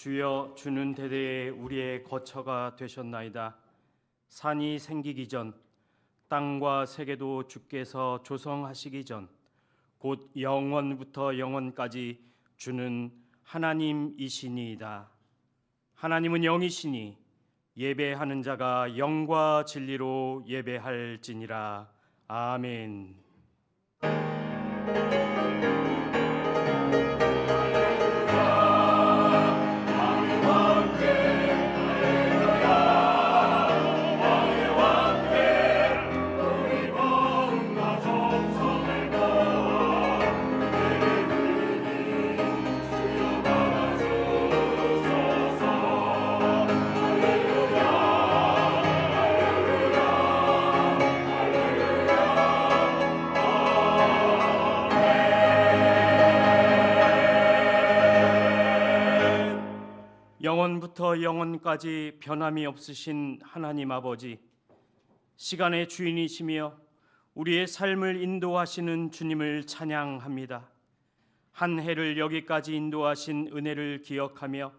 주여, 주는 대대에 우리의 거처가 되셨나이다. 산이 생기기 전, 땅과 세계도 주께서 조성하시기 전, 곧 영원부터 영원까지 주는 하나님이시니이다. 하나님은 영이시니 예배하는 자가 영과 진리로 예배할지니라. 아멘. 영원부터 영원까지 변함이 없으신 하나님 아버지, 시간의 주인이시며 우리의 삶을 인도하시는 주님을 찬양합니다. 한 해를 여기까지 인도하신 은혜를 기억하며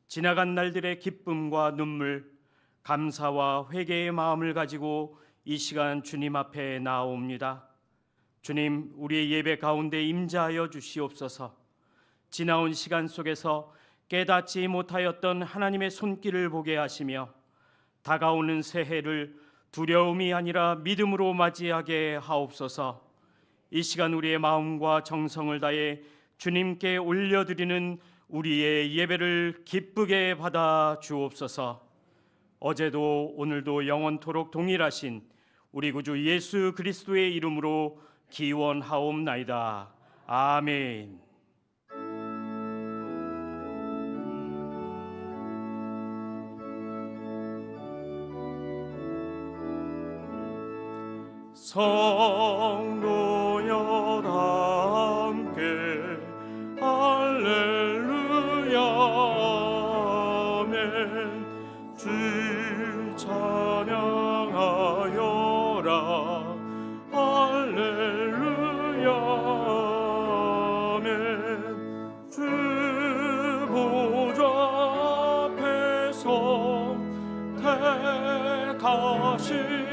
지나간 날들의 기쁨과 눈물, 감사와 회개의 마음을 가지고 이 시간 주님 앞에 나아옵니다. 주님, 우리의 예배 가운데 임재하여 주시옵소서. 지나온 시간 속에서 깨닫지 못하였던 하나님의 손길을 보게 하시며 다가오는 새해를 두려움이 아니라 믿음으로 맞이하게 하옵소서. 이 시간 우리의 마음과 정성을 다해 주님께 올려드리는 우리의 예배를 기쁘게 받아 주옵소서. 어제도 오늘도 영원토록 동일하신 우리 구주 예수 그리스도의 이름으로 기원하옵나이다. 아멘. 성도여 다 함께 할렐루야 아멘. 주 찬양하여라 할렐루야 아멘. 주 보좌 앞에서 택하시는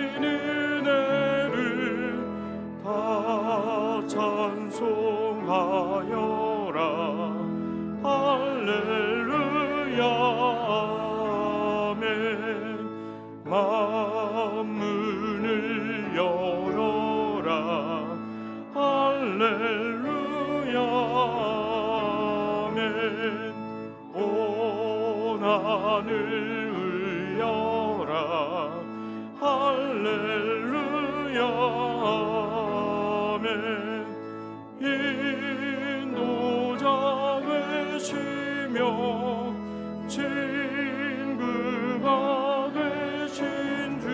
찬송하여라 할렐루야 아멘. 만문을 열어라 할렐루야 아멘. 온 하늘 울려라 할렐루야 인도자 되시며 친구가 되신 주,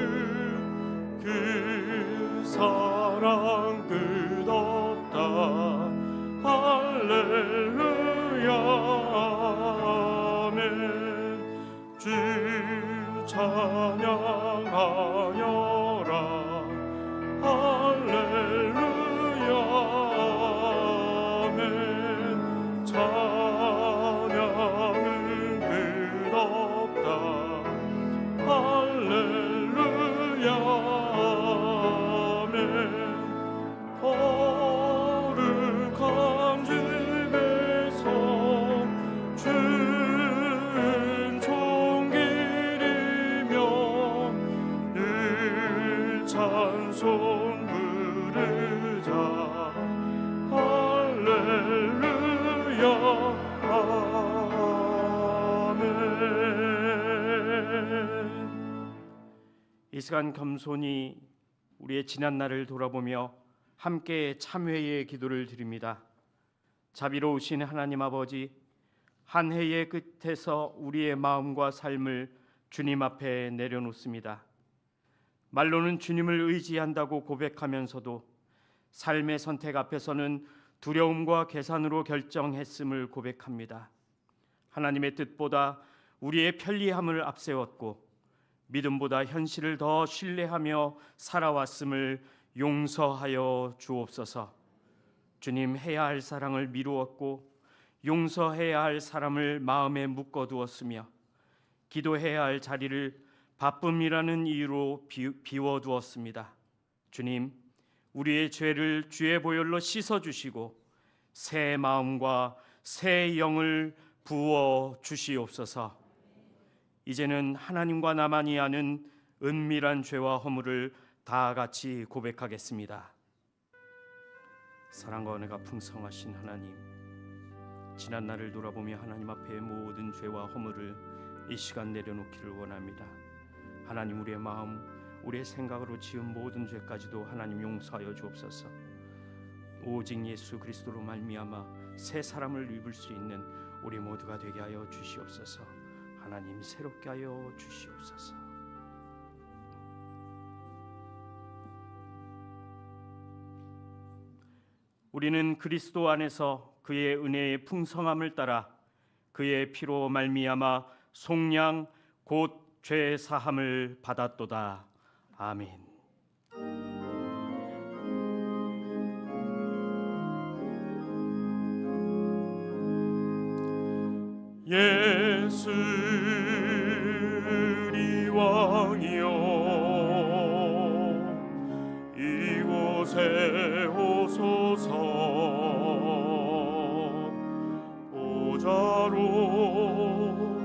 그 사랑 끝없다 할렐루야 아멘. 주 찬양하여라 할렐루야 아멘. 찬양은 끝없다 할렐루야 아멘. 거룩한 집에서 주는 종길이며 늘 찬송 부르자 할렐루야 아멘. 이 시간 겸손히 우리의 지난 날을 돌아보며 함께 참회의 기도를 드립니다. 자비로우신 하나님 아버지, 한 해의 끝에서 우리의 마음과 삶을 주님 앞에 내려놓습니다. 말로는 주님을 의지한다고 고백하면서도 삶의 선택 앞에서는 두려움과 계산으로 결정했음을 고백합니다. 하나님의 뜻보다 우리의 편리함을 앞세웠고 믿음보다 현실을 더 신뢰하며 살아왔음을 용서하여 주옵소서. 주님, 해야 할 사랑을 미루었고 용서해야 할 사람을 마음에 묶어두었으며 기도해야 할 자리를 바쁨이라는 이유로 비워두었습니다. 주님, 우리의 죄를 주의 보혈로 씻어주시고 새 마음과 새 영을 부어 주시옵소서. 이제는 하나님과 나만이 아는 은밀한 죄와 허물을 다 같이 고백하겠습니다. 사랑과 은혜가 풍성하신 하나님, 지난 날을 돌아보며 하나님 앞에 모든 죄와 허물을 이 시간 내려놓기를 원합니다. 하나님, 우리의 마음, 우리의 생각으로 지은 모든 죄까지도 하나님 용서하여 주옵소서. 오직 예수 그리스도로 말미암아 새 사람을 입을 수 있는 우리 모두가 되게 하여 주시옵소서. 하나님, 새롭게 하여 주시옵소서. 우리는 그리스도 안에서 그의 은혜의 풍성함을 따라 그의 피로 말미암아 속량 곧 죄 사함을 받았도다. 아멘. 예수리 왕이여, 이곳에 오소서. 보좌로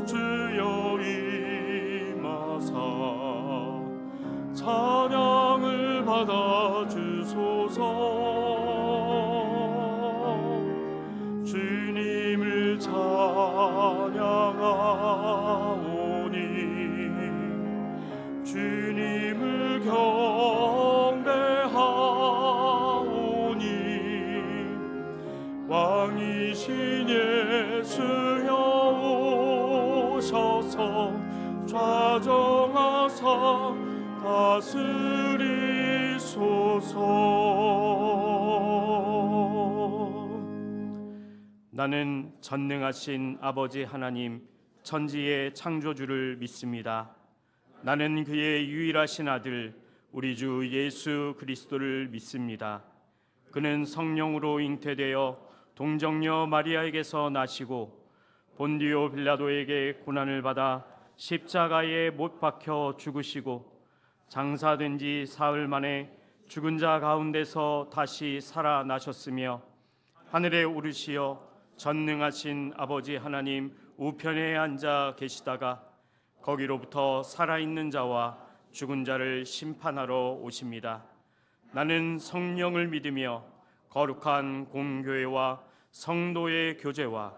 주여 임하사 찬양을 받아 주소서. 주님을 찬양하오니 주님을 경배하오니 왕이신 예수여 오셔서 좌정하사 다스리소서. 나는 전능하신 아버지 하나님, 천지의 창조주를 믿습니다. 나는 그의 유일하신 아들 우리 주 예수 그리스도를 믿습니다. 그는 성령으로 잉태되어 동정녀 마리아에게서 나시고 본디오 빌라도에게 고난을 받아 십자가에 못 박혀 죽으시고 장사된 지 사흘 만에 죽은 자 가운데서 다시 살아나셨으며 하늘에 오르시어 전능하신 아버지 하나님 우편에 앉아 계시다가 거기로부터 살아있는 자와 죽은 자를 심판하러 오십니다. 나는 성령을 믿으며 거룩한 공교회와 성도의 교제와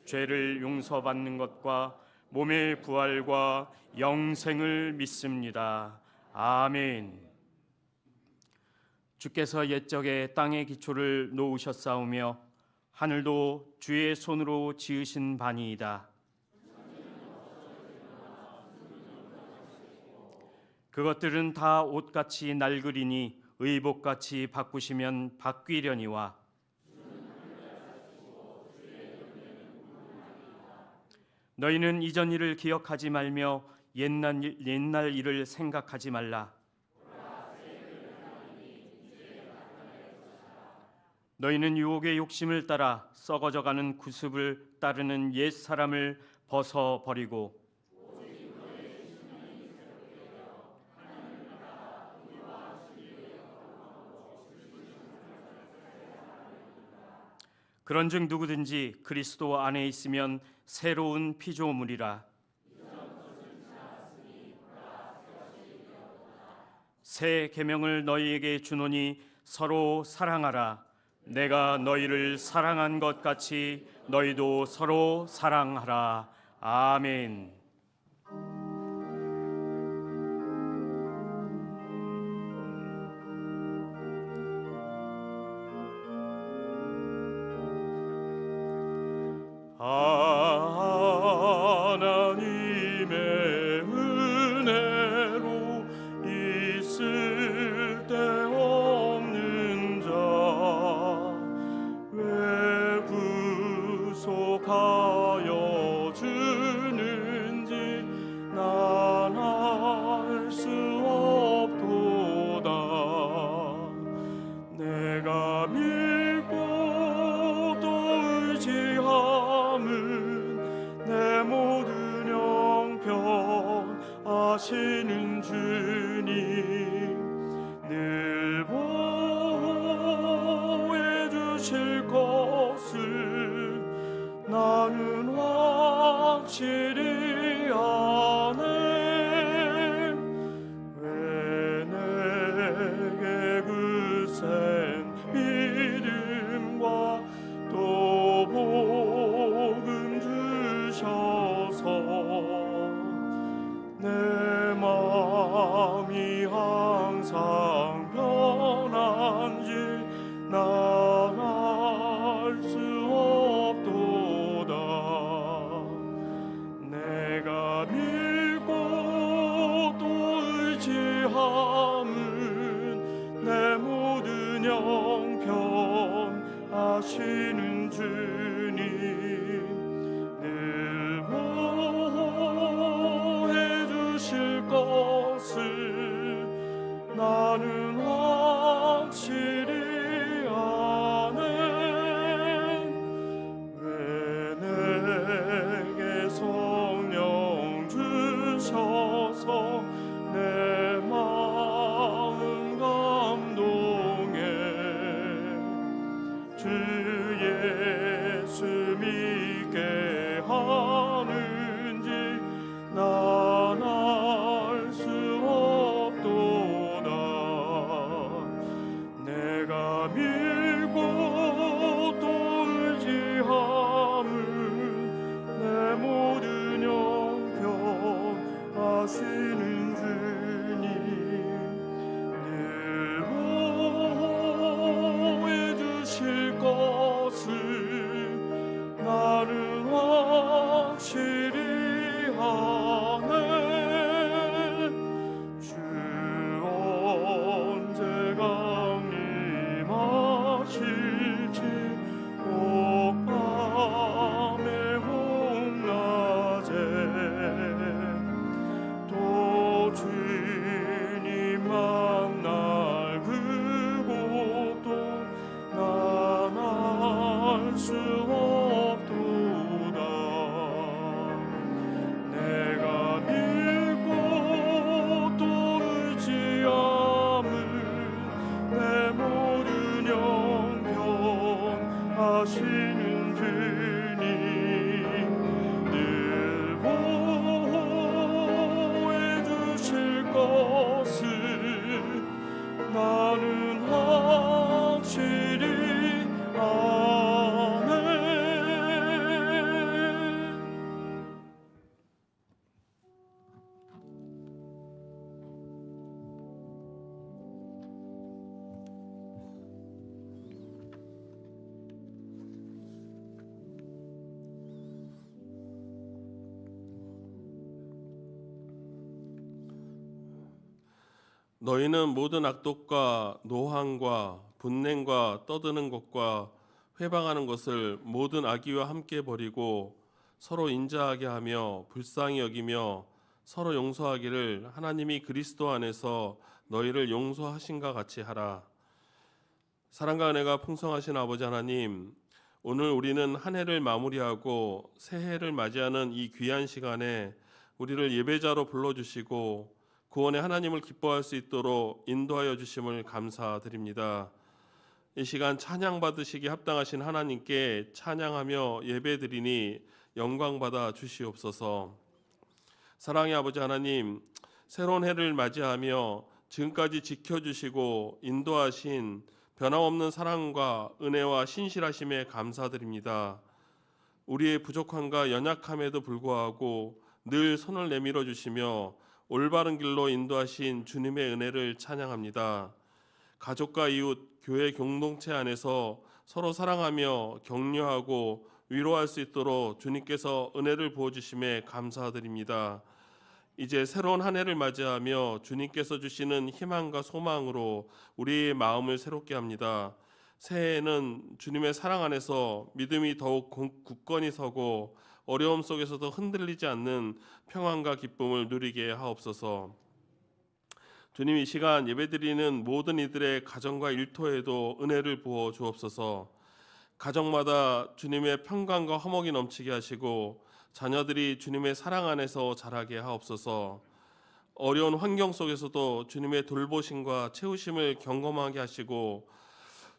죄를 용서받는 것과 몸의 부활과 영생을 믿습니다. 아멘. 주께서 옛적에 땅의 기초를 놓으셨사오며 하늘도 주의 손으로 지으신 바니이다. 그것들은 다 옷같이 낡으리니 의복같이 바꾸시면 바뀌려니와 너희는 이전 일을 기억하지 말며 옛날 일을 생각하지 말라. 너희는 유혹의 욕심을 따라 썩어져가는 구습을 따르는 옛 사람을 벗어버리고 그런즉 누구든지 그리스도 안에 있으면 새로운 피조물이라. 새 계명을 너희에게 주노니 서로 사랑하라. 내가 너희를 사랑한 것 같이 너희도 서로 사랑하라. 아멘. 하나님의 은혜로 있을 때 없는 자 왜 구속하여 주는 하시는 주님 늘 보호해 주실 것을 나는 확실히 아네. 왜 내게 그 센 믿음과 또 복음 주셔서 내 마음이 항상 편한지 난 알 수 없도다. 내가 믿고 또 의지함은 내 모든 형편 아시는 주님 늘 보호해 주실 것을 나는 확실히 아네. 왜 내게 성령 주셔서 내 마음 감동해 주 예수 믿게 하는지 난 알 수 없도다. 내가 믿고 또 의지함은 내 모든 형편 아시는 주님 늘 보호해 주실 것을 나는 확실히 아네. 주 언제 강림하실지 혹밤에 혹낮에 또 주님 만날 그곳도 난 알 수 없도다. 내가 믿고 또 의지함은 내 모든 형편 아시는 주님 늘 보호해 주실 것을 나는 확실히 아네. 너희는 모든 악독과 노함과 분냉과 떠드는 것과 회방하는 것을 모든 악의와 함께 버리고 서로 인자하게 하며 불쌍히 여기며 서로 용서하기를 하나님이 그리스도 안에서 너희를 용서하신가 같이 하라. 사랑과 은혜가 풍성하신 아버지 하나님, 오늘 우리는 한 해를 마무리하고 새해를 맞이하는 이 귀한 시간에 우리를 예배자로 불러주시고 구원의 하나님을 기뻐할 수 있도록 인도하여 주심을 감사드립니다. 이 시간 찬양 받으시기 합당하신 하나님께 찬양하며 예배드리니 영광받아 주시옵소서. 사랑의 아버지 하나님, 새로운 해를 맞이하며 지금까지 지켜주시고 인도하신 변함없는 사랑과 은혜와 신실하심에 감사드립니다. 우리의 부족함과 연약함에도 불구하고 늘 손을 내밀어 주시며 올바른 길로 인도하신 주님의 은혜를 찬양합니다. 가족과 이웃, 교회 공동체 안에서 서로 사랑하며 격려하고 위로할 수 있도록 주님께서 은혜를 부어주심에 감사드립니다. 이제 새로운 한 해를 맞이하며 주님께서 주시는 희망과 소망으로 우리의 마음을 새롭게 합니다. 새해에는 주님의 사랑 안에서 믿음이 더욱 굳건히 서고 어려움 속에서도 흔들리지 않는 평안과 기쁨을 누리게 하옵소서. 주님, 이 시간 예배드리는 모든 이들의 가정과 일터에도 은혜를 부어 주옵소서. 가정마다 주님의 평강과 화목이 넘치게 하시고 자녀들이 주님의 사랑 안에서 자라게 하옵소서. 어려운 환경 속에서도 주님의 돌보심과 채우심을 경험하게 하시고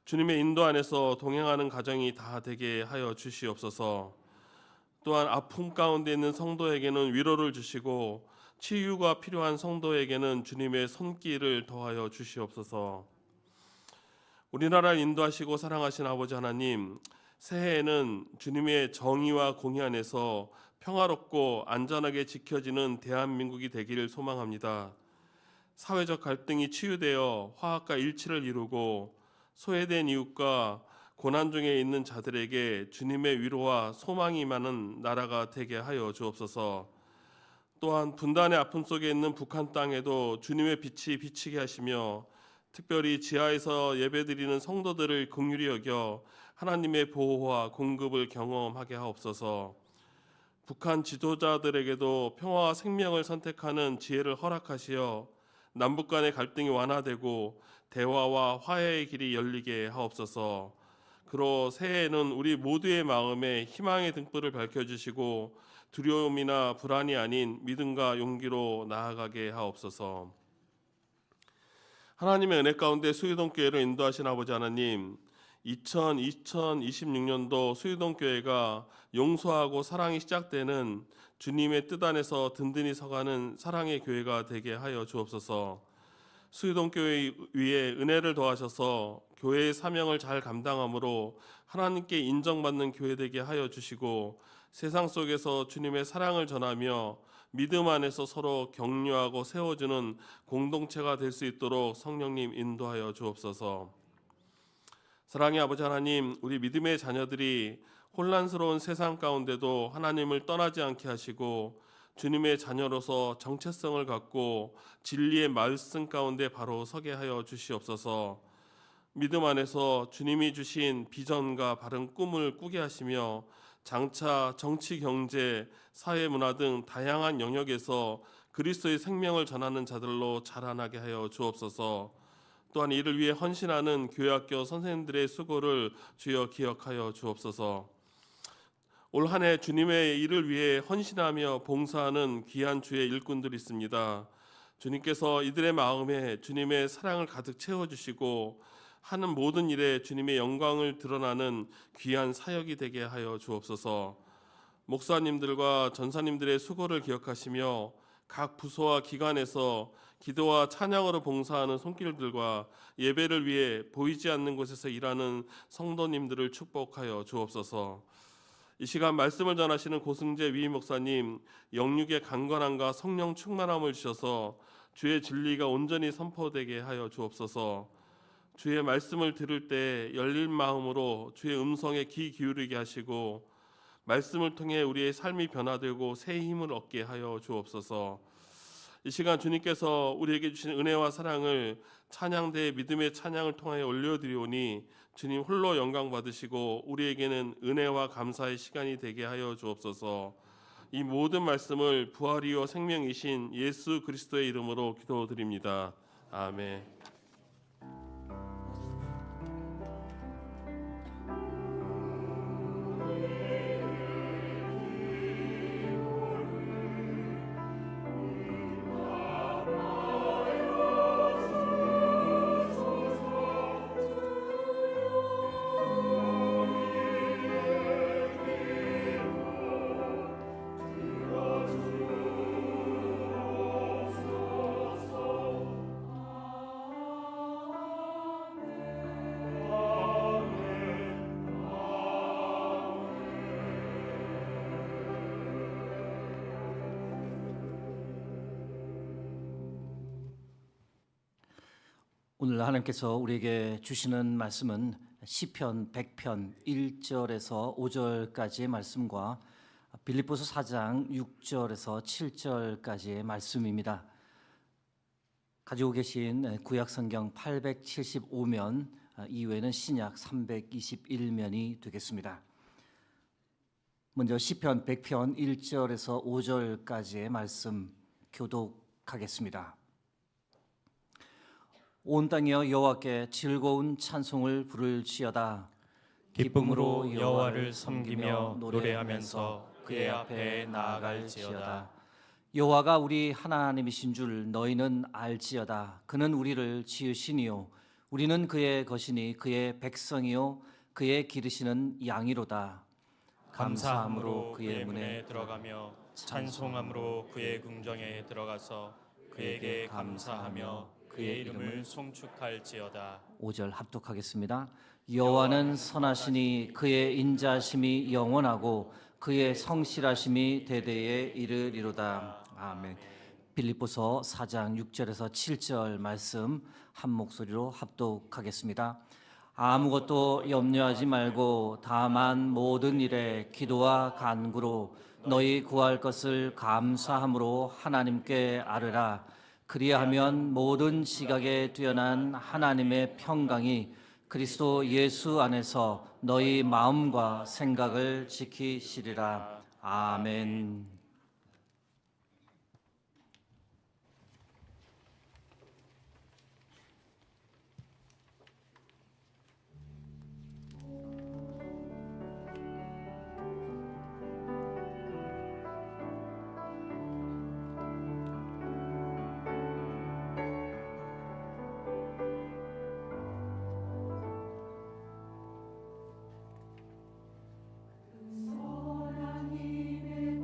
주님의 인도 안에서 동행하는 가정이 다 되게 하여 주시옵소서. 또한 아픔 가운데 있는 성도에게는 위로를 주시고 치유가 필요한 성도에게는 주님의 손길을 더하여 주시옵소서. 우리나라를 인도하시고 사랑하신 아버지 하나님, 새해에는 주님의 정의와 공의 안에서 평화롭고 안전하게 지켜지는 대한민국이 되기를 소망합니다. 사회적 갈등이 치유되어 화합과 일치를 이루고 소외된 이웃과 고난 중에 있는 자들에게 주님의 위로와 소망이 많은 나라가 되게 하여 주옵소서. 또한 분단의 아픔 속에 있는 북한 땅에도 주님의 빛이 비치게 하시며 특별히 지하에서 예배드리는 성도들을 긍휼히 여겨 하나님의 보호와 공급을 경험하게 하옵소서. 북한 지도자들에게도 평화와 생명을 선택하는 지혜를 허락하시어 남북 간의 갈등이 완화되고 대화와 화해의 길이 열리게 하옵소서. 그로 새해에는 우리 모두의 마음에 희망의 등불을 밝혀주시고 두려움이나 불안이 아닌 믿음과 용기로 나아가게 하옵소서. 하나님의 은혜 가운데 수유동교회를 인도하신 아버지 하나님, 2026년도 수유동교회가 용서하고 사랑이 시작되는 주님의 뜻 안에서 든든히 서가는 사랑의 교회가 되게 하여 주옵소서. 수유동교회 위에 은혜를 더하셔서 교회의 사명을 잘 감당함으로 하나님께 인정받는 교회 되게 하여 주시고 세상 속에서 주님의 사랑을 전하며 믿음 안에서 서로 격려하고 세워주는 공동체가 될 수 있도록 성령님 인도하여 주옵소서. 사랑의 아버지 하나님, 우리 믿음의 자녀들이 혼란스러운 세상 가운데도 하나님을 떠나지 않게 하시고 주님의 자녀로서 정체성을 갖고 진리의 말씀 가운데 바로 서게 하여 주시옵소서. 믿음 안에서 주님이 주신 비전과 바른 꿈을 꾸게 하시며 장차 정치, 경제, 사회, 문화 등 다양한 영역에서 그리스도의 생명을 전하는 자들로 자라나게 하여 주옵소서. 또한 이를 위해 헌신하는 교회학교 선생님들의 수고를 주여 기억하여 주옵소서. 올 한 해 주님의 일을 위해 헌신하며 봉사하는 귀한 주의 일꾼들이 있습니다. 주님께서 이들의 마음에 주님의 사랑을 가득 채워주시고 하는 모든 일에 주님의 영광을 드러나는 귀한 사역이 되게 하여 주옵소서. 목사님들과 전사님들의 수고를 기억하시며 각 부서와 기관에서 기도와 찬양으로 봉사하는 손길들과 예배를 위해 보이지 않는 곳에서 일하는 성도님들을 축복하여 주옵소서. 이 시간 말씀을 전하시는 고승재 위임 목사님, 영육의 강건함과 성령 충만함을 주셔서 주의 진리가 온전히 선포되게 하여 주옵소서. 주의 말씀을 들을 때 열린 마음으로 주의 음성에 귀 기울이게 하시고 말씀을 통해 우리의 삶이 변화되고 새 힘을 얻게 하여 주옵소서. 이 시간 주님께서 우리에게 주신 은혜와 사랑을 찬양대의 믿음의 찬양을 통하여 올려드리오니 주님 홀로 영광 받으시고 우리에게는 은혜와 감사의 시간이 되게 하여 주옵소서. 이 모든 말씀을 부활이요 생명이신 예수 그리스도의 이름으로 기도드립니다. 아멘. 오늘 하나님께서 우리에게 주시는 말씀은 시편 100편 1절에서 5절까지의 말씀과 빌립보서 4장 6절에서 7절까지의 말씀입니다. 가지고 계신 구약성경 875면 이외에는 신약 321면이 되겠습니다. 먼저 시편 100편 1절에서 5절까지의 말씀 교독하겠습니다. 온 땅이여 여호와께 즐거운 찬송을 부를지어다. 기쁨으로 여호와를 섬기며 노래하면서 그의 앞에 나아갈지어다. 여호와가 우리 하나님이신 줄 너희는 알지어다. 그는 우리를 지으시니요 우리는 그의 것이니 그의 백성이요 그의 기르시는 양이로다. 감사함으로 그의 문에 들어가며 찬송함으로 그의 궁정에 들어가서 그에게 감사하며 그의 이름을 송축할지어다. 5절 합독하겠습니다. 여호와는 선하시니 그의 인자심이 영원하고 그의 성실하심이 대대에 이르리로다. 아멘. 빌립보서 4장 6절에서 7절 말씀 한 목소리로 합독하겠습니다. 아무것도 염려하지 말고 다만 모든 일에 기도와 간구로 너희 구할 것을 감사함으로 하나님께 아뢰라. 그리하면 모든 지각에 뛰어난 하나님의 평강이 그리스도 예수 안에서 너희 마음과 생각을 지키시리라. 아멘. 하나님의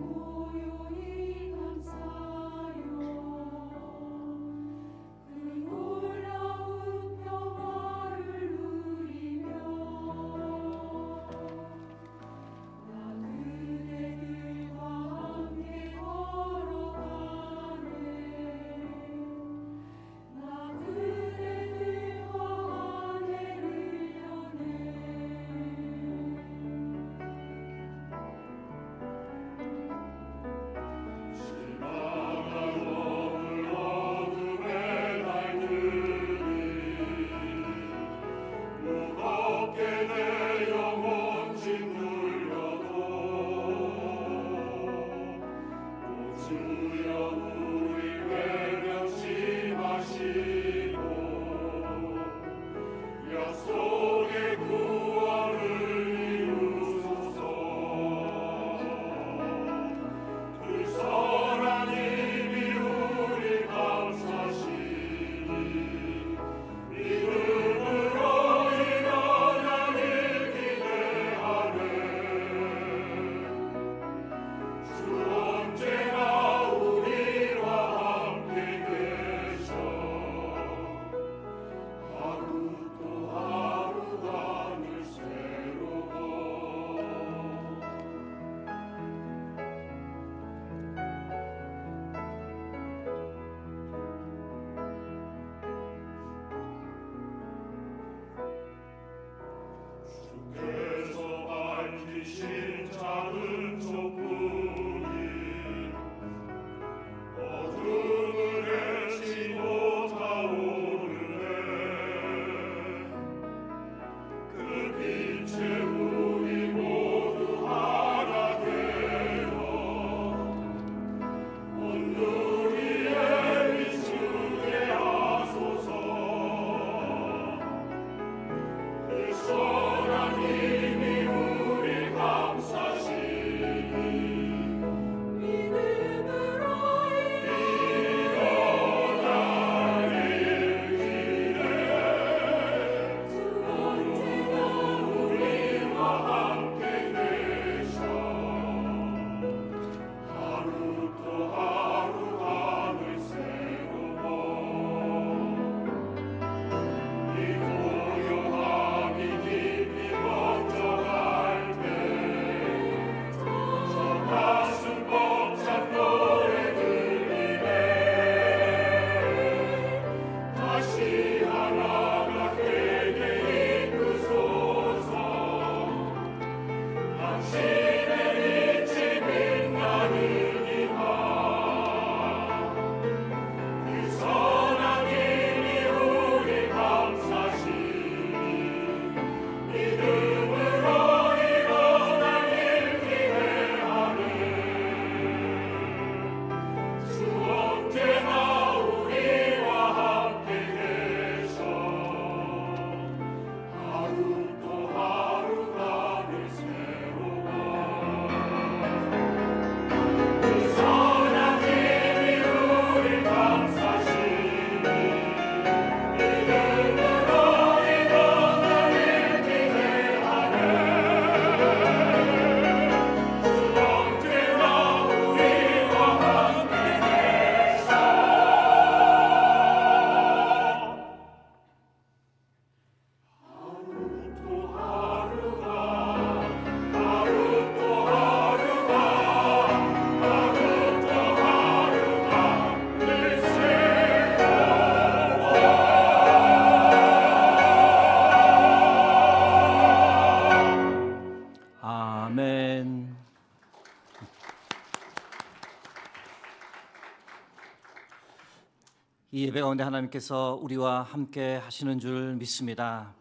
이 예배 가운데 하나님께서 우리와 함께 하시는 줄 믿습니다.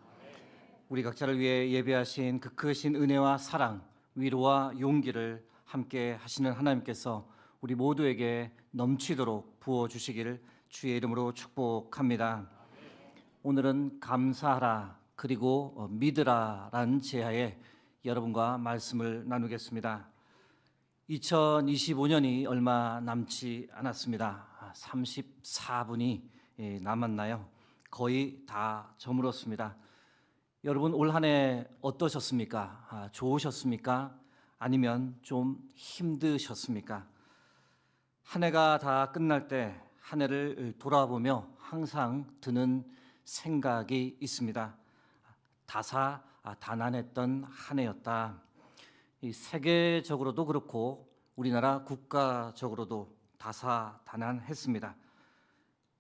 우리 각자를 위해 예배하신 그 크신 은혜와 사랑, 위로와 용기를 함께 하시는 하나님께서 우리 모두에게 넘치도록 부어주시기를 주의 이름으로 축복합니다. 오늘은 감사하라 그리고 믿으라라는 제하에 여러분과 말씀을 나누겠습니다. 2025년이 얼마 남지 않았습니다. 34분이 남았나요? 거의 다 저물었습니다. 여러분 올 한 해 어떠셨습니까? 좋으셨습니까? 아니면 좀 힘드셨습니까? 한 해가 다 끝날 때 한 해를 돌아보며 항상 드는 생각이 있습니다. 다사다난했던 한 해였다. 이 세계적으로도 그렇고 우리나라 국가적으로도 다사다난했습니다.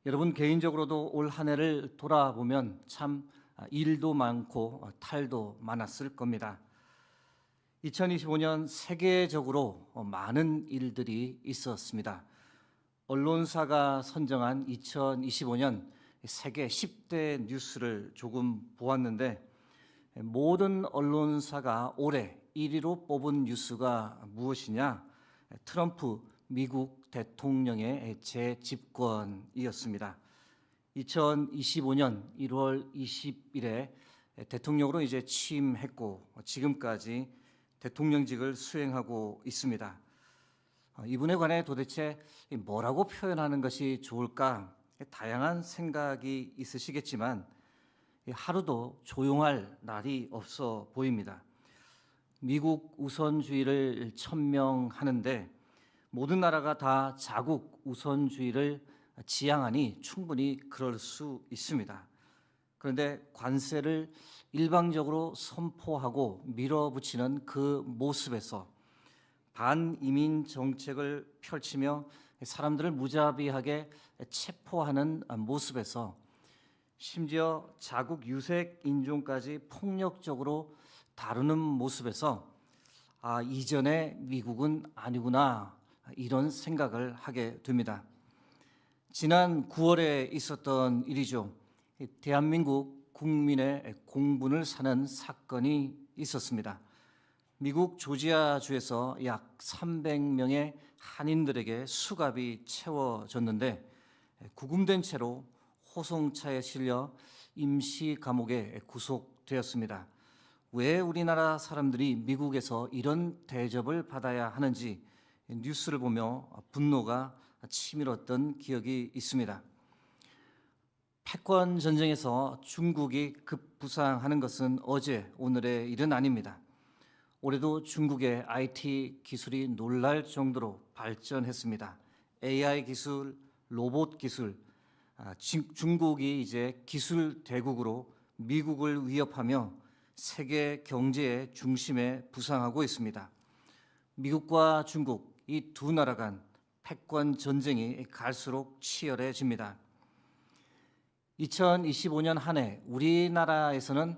여러분 개인적으로도 올 한 해를 돌아보면 참 일도 많고 탈도 많았을 겁니다. 2025년 세계적으로 많은 일들이 있었습니다. 언론사가 선정한 2025년 세계 10대 뉴스를 조금 보았는데 모든 언론사가 올해 1위로 뽑은 뉴스가 무엇이냐? 트럼프 미국 대통령의 재집권이었습니다. 2025년 1월 20일에 대통령으로 이제 취임했고 지금까지 대통령직을 수행하고 있습니다. 이분에 관해 도대체 뭐라고 표현하는 것이 좋을까? 다양한 생각이 있으시겠지만 하루도 조용할 날이 없어 보입니다. 미국 우선주의를 천명하는데 모든 나라가 다 자국 우선주의를 지향하니 충분히 그럴 수 있습니다. 그런데 관세를 일방적으로 선포하고 밀어붙이는 그 모습에서 반이민 정책을 펼치며 사람들을 무자비하게 체포하는 모습에서 심지어 자국 유색 인종까지 폭력적으로 다루는 모습에서 이전의 미국은 아니구나 이런 생각을 하게 됩니다. 지난 9월에 있었던 일이죠. 대한민국 국민의 공분을 사는 사건이 있었습니다. 미국 조지아주에서 약 300명의 한인들에게 수갑이 채워졌는데 구금된 채로 호송차에 실려 임시 감옥에 구속되었습니다. 왜 우리나라 사람들이 미국에서 이런 대접을 받아야 하는지 뉴스를 보며 분노가 치밀었던 기억이 있습니다. 패권 전쟁에서 중국이 급부상하는 것은 어제 오늘의 일은 아닙니다. 올해도 중국의 IT 기술이 놀랄 정도로 발전했습니다. AI 기술, 로봇 기술, 중국이 이제 기술 대국으로 미국을 위협하며 세계 경제의 중심에 부상하고 있습니다. 미국과 중국 이 두 나라 간 패권 전쟁이 갈수록 치열해집니다. 2025년 한 해 우리나라에서는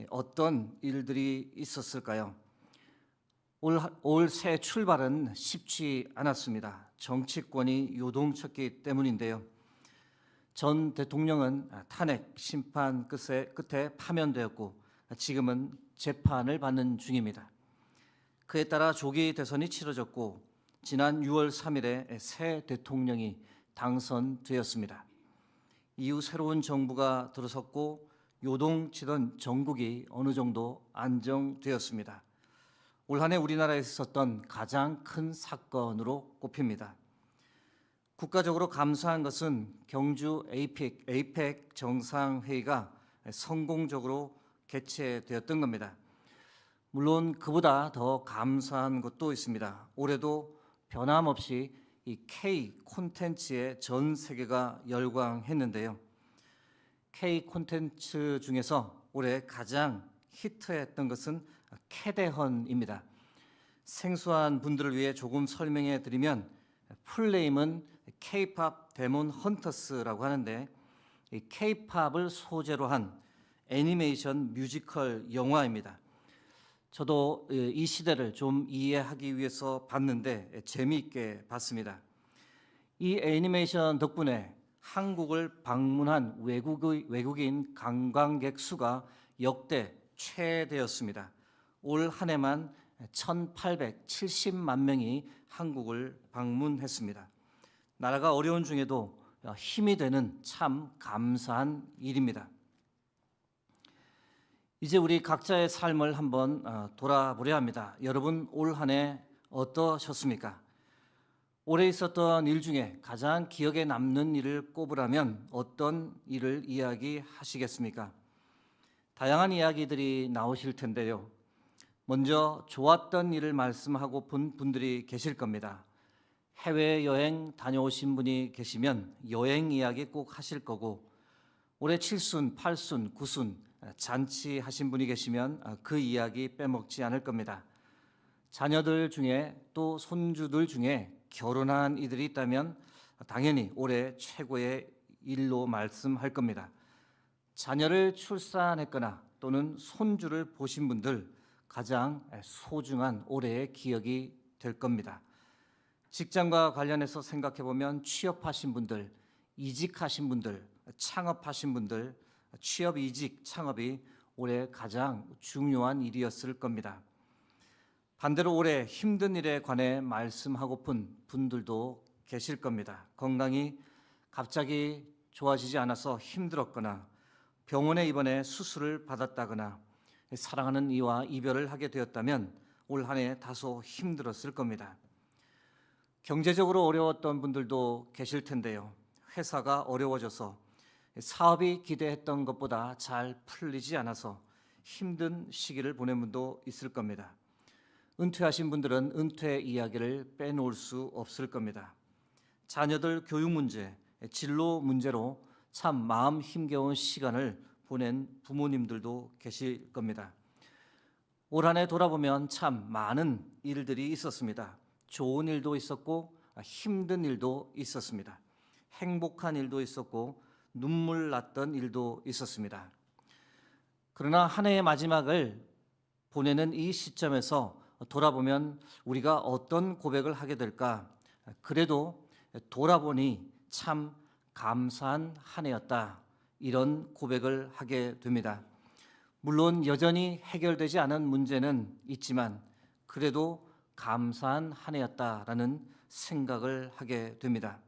어떤 일들이 있었을까요? 올 새 출발은 쉽지 않았습니다. 정치권이 요동쳤기 때문인데요. 전 대통령은 탄핵 심판 끝에 파면되었고 지금은 재판을 받는 중입니다. 그에 따라 조기 대선이 치러졌고 지난 6월 3일에 새 대통령이 당선되었습니다. 이후 새로운 정부가 들어섰고 요동치던 전국이 어느 정도 안정되었습니다. 올 한 해 우리나라에 있었던 가장 큰 사건으로 꼽힙니다. 국가적으로 감사한 것은 경주 APEC 정상회의가 성공적으로 개최되었던 겁니다. 물론 그보다 더 감사한 것도 있습니다. 올해도 변함없이 이 K 콘텐츠에 전 세계가 열광했는데요. K 콘텐츠 중에서 올해 가장 히트했던 것은 캐대헌입니다. 생소한 분들을 위해 조금 설명해 드리면 풀네임은 K-팝 데몬 헌터스라고 하는데 이 K-팝을 소재로 한 애니메이션 뮤지컬 영화입니다. 저도 이 시대를 좀 이해하기 위해서 봤는데 재미있게 봤습니다. 이 애니메이션 덕분에 한국을 방문한 외국인 관광객 수가 역대 최대였습니다. 올 한 해만 1,870만 명이 한국을 방문했습니다. 나라가 어려운 중에도 힘이 되는 참 감사한 일입니다. 이제 우리 각자의 삶을 한번 돌아보려 합니다. 여러분 올 한 해 어떠셨습니까? 올해 있었던 일 중에 가장 기억에 남는 일을 꼽으라면 어떤 일을 이야기하시겠습니까? 다양한 이야기들이 나오실 텐데요. 먼저 좋았던 일을 말씀하고픈 분들이 계실 겁니다. 해외여행 다녀오신 분이 계시면 여행 이야기 꼭 하실 거고, 올해 칠순, 팔순, 구순 잔치하신 분이 계시면 그 이야기 빼먹지 않을 겁니다. 자녀들 중에 또 손주들 중에 결혼한 이들이 있다면 당연히 올해 최고의 일로 말씀할 겁니다. 자녀를 출산했거나 또는 손주를 보신 분들 가장 소중한 올해의 기억이 될 겁니다. 직장과 관련해서 생각해 보면 취업하신 분들, 이직하신 분들, 창업하신 분들, 취업, 이직, 창업이 올해 가장 중요한 일이었을 겁니다. 반대로 올해 힘든 일에 관해 말씀하고픈 분들도 계실 겁니다. 건강이 갑자기 좋아지지 않아서 힘들었거나 병원에 입원해 수술을 받았다거나 사랑하는 이와 이별을 하게 되었다면 올 한 해 다소 힘들었을 겁니다. 경제적으로 어려웠던 분들도 계실 텐데요. 회사가 어려워져서 사업이 기대했던 것보다 잘 풀리지 않아서 힘든 시기를 보낸 분도 있을 겁니다. 은퇴하신 분들은 은퇴 이야기를 빼놓을 수 없을 겁니다. 자녀들 교육 문제, 진로 문제로 참 마음 힘겨운 시간을 보낸 부모님들도 계실 겁니다. 올 한 해 돌아보면 참 많은 일들이 있었습니다. 좋은 일도 있었고 힘든 일도 있었습니다. 행복한 일도 있었고 눈물 났던 일도 있었습니다. 그러나 한 해의 마지막을 보내는 이 시점에서 돌아보면 우리가 어떤 고백을 하게 될까? 그래도 돌아보니 참 감사한 한 해였다. 이런 고백을 하게 됩니다. 물론 여전히 해결되지 않은 문제는 있지만 그래도 감사한 한 해였다라는 생각을 하게 됩니다.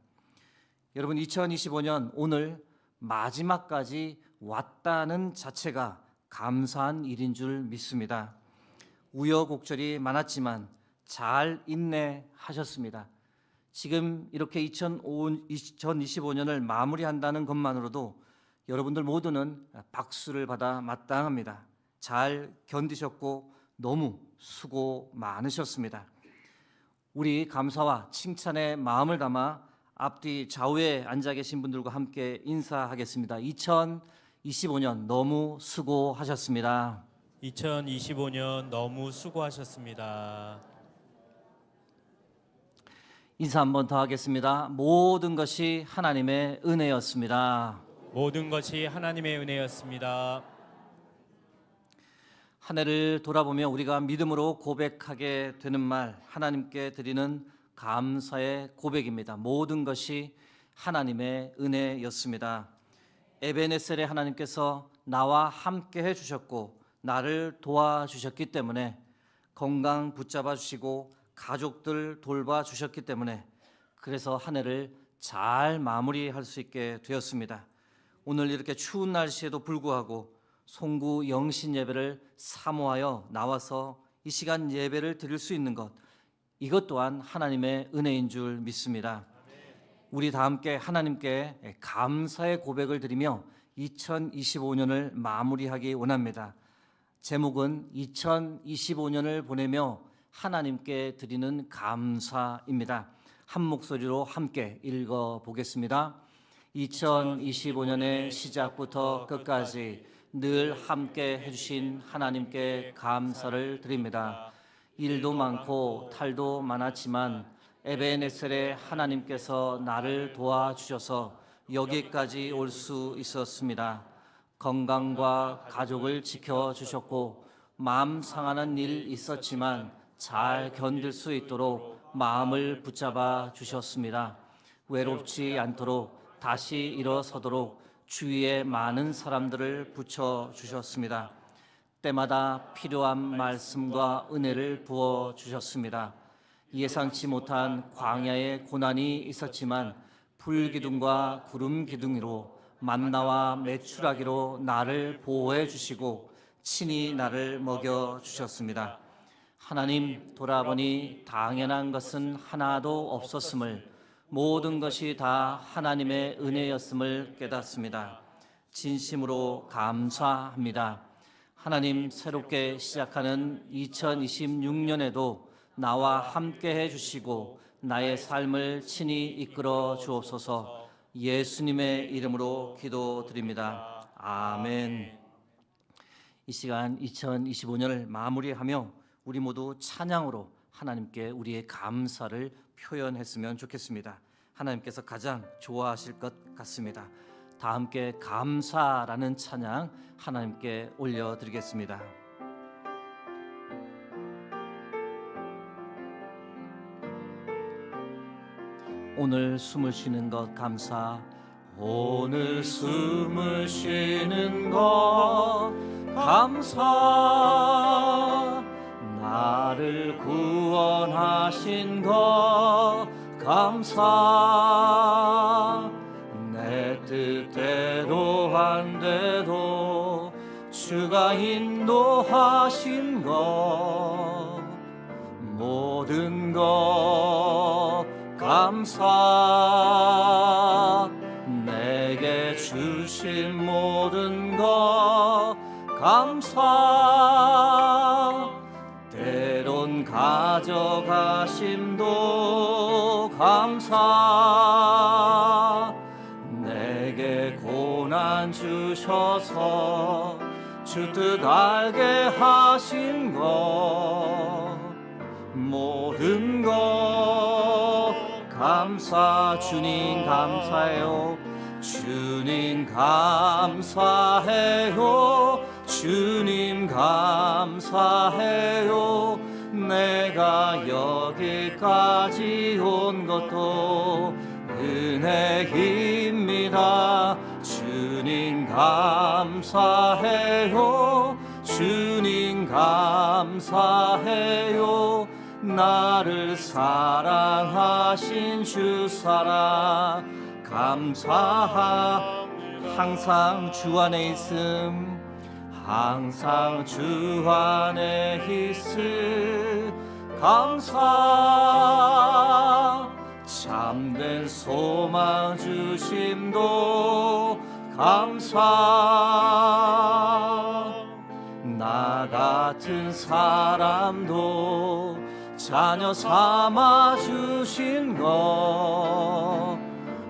여러분 2025년 오늘 마지막까지 왔다는 자체가 감사한 일인 줄 믿습니다. 우여곡절이 많았지만 잘 인내하셨습니다. 지금 이렇게 2025년을 마무리한다는 것만으로도 여러분들 모두는 박수를 받아 마땅합니다. 잘 견디셨고 너무 수고 많으셨습니다. 우리 감사와 칭찬의 마음을 담아 앞뒤 좌우에 앉아 계신 분들과 함께 인사하겠습니다. 2025년 너무 수고하셨습니다. 2025년 너무 수고하셨습니다. 인사 한 번 더 하겠습니다. 모든 것이 하나님의 은혜였습니다. 모든 것이 하나님의 은혜였습니다. 한 해를 돌아보며 우리가 믿음으로 고백하게 되는 말, 하나님께 드리는 감사의 고백입니다. 모든 것이 하나님의 은혜였습니다. 에베네셀의 하나님께서 나와 함께 해주셨고 나를 도와주셨기 때문에, 건강 붙잡아 주시고 가족들 돌봐주셨기 때문에, 그래서 한 해를 잘 마무리할 수 있게 되었습니다. 오늘 이렇게 추운 날씨에도 불구하고 송구 영신 예배를 사모하여 나와서 이 시간 예배를 드릴 수 있는 것, 이것 또한 하나님의 은혜인 줄 믿습니다. 우리 다 함께 하나님께 감사의 고백을 드리며 2025년을 마무리하기 원합니다. 제목은 2025년을 보내며 하나님께 드리는 감사입니다. 한 목소리로 함께 읽어보겠습니다. 2025년의 시작부터 끝까지 늘 함께 해주신 하나님께 감사를 드립니다. 일도 많고 탈도 많았지만 에베네셀의 하나님께서 나를 도와주셔서 여기까지 올 수 있었습니다. 건강과 가족을 지켜주셨고 마음 상하는 일 있었지만 잘 견딜 수 있도록 마음을 붙잡아 주셨습니다. 외롭지 않도록 다시 일어서도록 주위에 많은 사람들을 붙여 주셨습니다. 때마다 필요한 말씀과 은혜를 부어 주셨습니다. 예상치 못한 광야의 고난이 있었지만 불기둥과 구름 기둥으로 만나와 메추라기로 나를 보호해 주시고 친히 나를 먹여 주셨습니다. 하나님, 돌아보니 당연한 것은 하나도 없었음을, 모든 것이 다 하나님의 은혜였음을 깨닫습니다. 진심으로 감사합니다. 하나님, 새롭게 시작하는 2026년에도 나와 함께 해주시고 나의 삶을 친히 이끌어 주옵소서. 예수님의 이름으로 기도드립니다. 아멘. 이 시간 2025년을 마무리하며 우리 모두 찬양으로 하나님께 우리의 감사를 표현했으면 좋겠습니다. 하나님께서 가장 좋아하실 것 같습니다. 다 함께 감사라는 찬양 하나님께 올려드리겠습니다. 오늘 숨을 쉬는 것 감사. 오늘 숨을 쉬는 것 감사. 나를 구원하신 것 감사. 내 뜻대로 안 돼도 주가 인도하신 것 모든 것 감사. 내게 주신 모든 것 감사. 때론 가져가심도 감사. 내게 고난 주셔서 주 뜻 알게 하신 것 모든 것 감사. 주님 감사해요. 주님 감사해요. 주님 감사해요. 내가 여기까지 온 것도 은혜입니다. 주님 감사해요. 주님 감사해요. 나를 사랑하신 주 사랑 감사합니다. 항상 주 안에 있음, 항상 주 안에 있음 감사. 참된 소망 주심도 감사. 나 같은 사람도 자녀 삼아 주신 것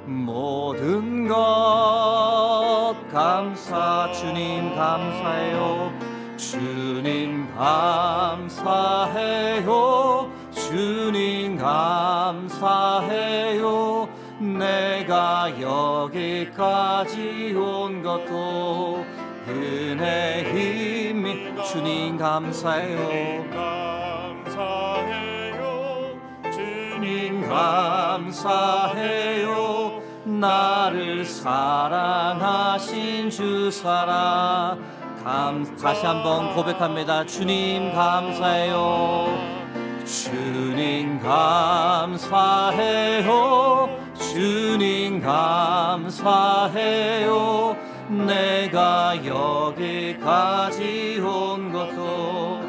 모든 것 감사. 주님 감사해요. 주님 감사해요. 주님 감사해요. 내가 여기까지 온 것도 은혜입니다. 주님 감사해요. 주님 감사해요. 나를 사랑하신 주 사랑 다시 한번 고백합니다. 주님 감사해요. 주님 감사해요. 주님 감사해요. 내가 여기까지 온 것도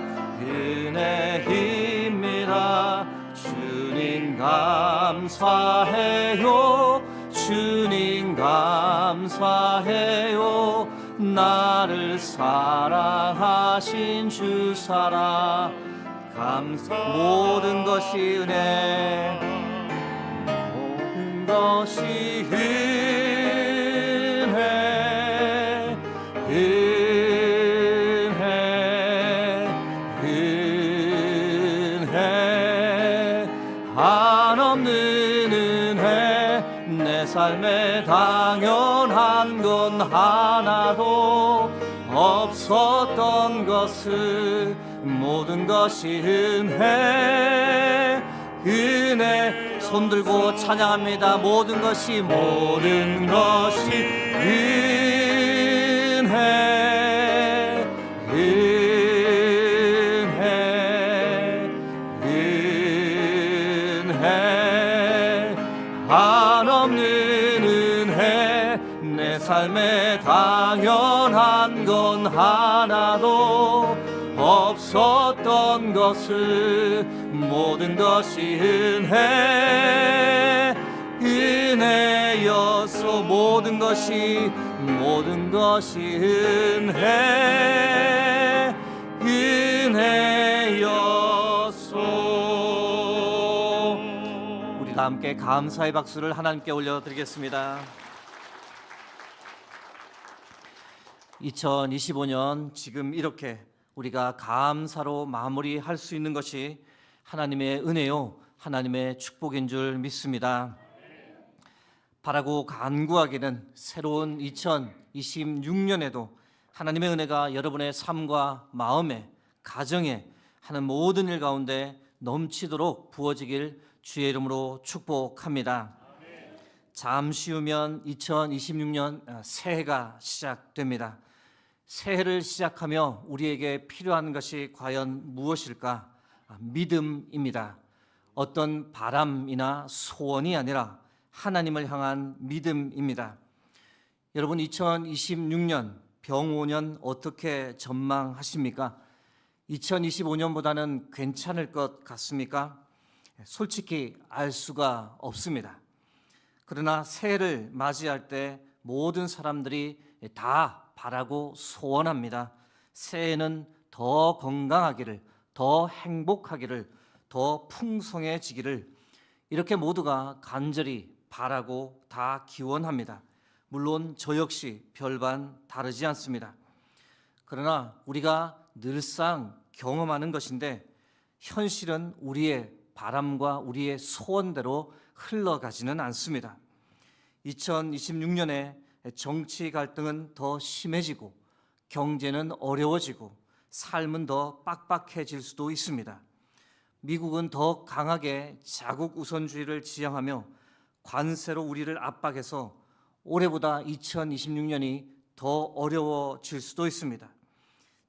은혜입니다. 주님 감사해요. 주님 감사해요. 나를 사랑하신 주 사랑 감사. 모든 것이 은혜, 모든 것이 은혜, 은혜, 은혜. 한없는 은혜. 내 삶에 당연한 건 하나도 없었던 것을 모든 것이 은혜, 은혜. 손 들고 찬양합니다. 모든 것이 은혜, 은혜, 한없는 은혜. 내 삶에 당연한 건 하나도 없었던 것을 모든 것이 은혜여서 모든 것이 은혜여서. 우리가 함께 감사의 박수를 하나님께 올려드리겠습니다. 2025년 지금 이렇게 우리가 감사로 마무리할 수 있는 것이 하나님의 은혜요, 하나님의 축복인 줄 믿습니다. 바라고 간구하기는 새로운 2026년에도 하나님의 은혜가 여러분의 삶과 마음에, 가정에 하는 모든 일 가운데 넘치도록 부어지길 주의 이름으로 축복합니다. 잠시 후면 2026년 새해가 시작됩니다. 새해를 시작하며 우리에게 필요한 것이 과연 무엇일까? 믿음입니다. 어떤 바람이나 소원이 아니라 하나님을 향한 믿음입니다. 여러분, 2026년 병오년 어떻게 전망하십니까? 2025년보다는 괜찮을 것 같습니까? 솔직히 알 수가 없습니다. 그러나 새해를 맞이할 때 모든 사람들이 다 바라고 소원합니다. 새해는 더 건강하기를, 더 행복하기를, 더 풍성해지기를, 이렇게 모두가 간절히 바라고 다 기원합니다. 물론 저 역시 별반 다르지 않습니다. 그러나 우리가 늘상 경험하는 것인데 현실은 우리의 바람과 우리의 소원대로 흘러가지는 않습니다. 2026년에 정치 갈등은 더 심해지고 경제는 어려워지고 삶은 더 빡빡해질 수도 있습니다. 미국은 더 강하게 자국 우선주의를 지향하며 관세로 우리를 압박해서 올해보다 2026년이 더 어려워질 수도 있습니다.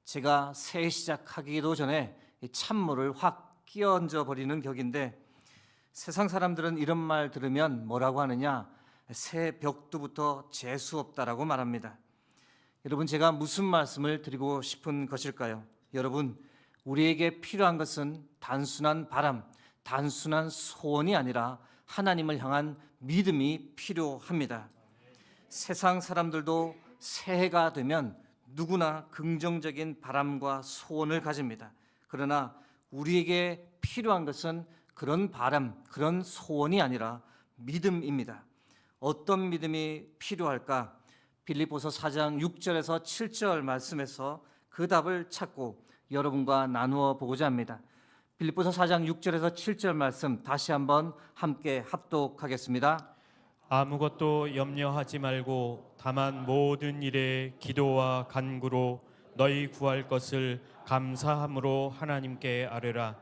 제가 새해 시작하기도 전에 찬물을 확 끼얹어 버리는 격인데 세상 사람들은 이런 말 들으면 뭐라고 하느냐? 새 벽두부터 재수 없다라고 말합니다. 여러분, 제가 무슨 말씀을 드리고 싶은 것일까요? 여러분, 우리에게 필요한 것은 단순한 바람, 단순한 소원이 아니라 하나님을 향한 믿음이 필요합니다. 세상 사람들도 새해가 되면 누구나 긍정적인 바람과 소원을 가집니다. 그러나 우리에게 필요한 것은 그런 바람, 그런 소원이 아니라 믿음입니다. 어떤 믿음이 필요할까? 빌립보서 4장 6절에서 7절 말씀에서 그 답을 찾고 여러분과 나누어 보고자 합니다. 빌립보서 4장 6절에서 7절 말씀 다시 한번 함께 합독하겠습니다. 아무것도 염려하지 말고 다만 모든 일에 기도와 간구로 너희 구할 것을 감사함으로 하나님께 아뢰라.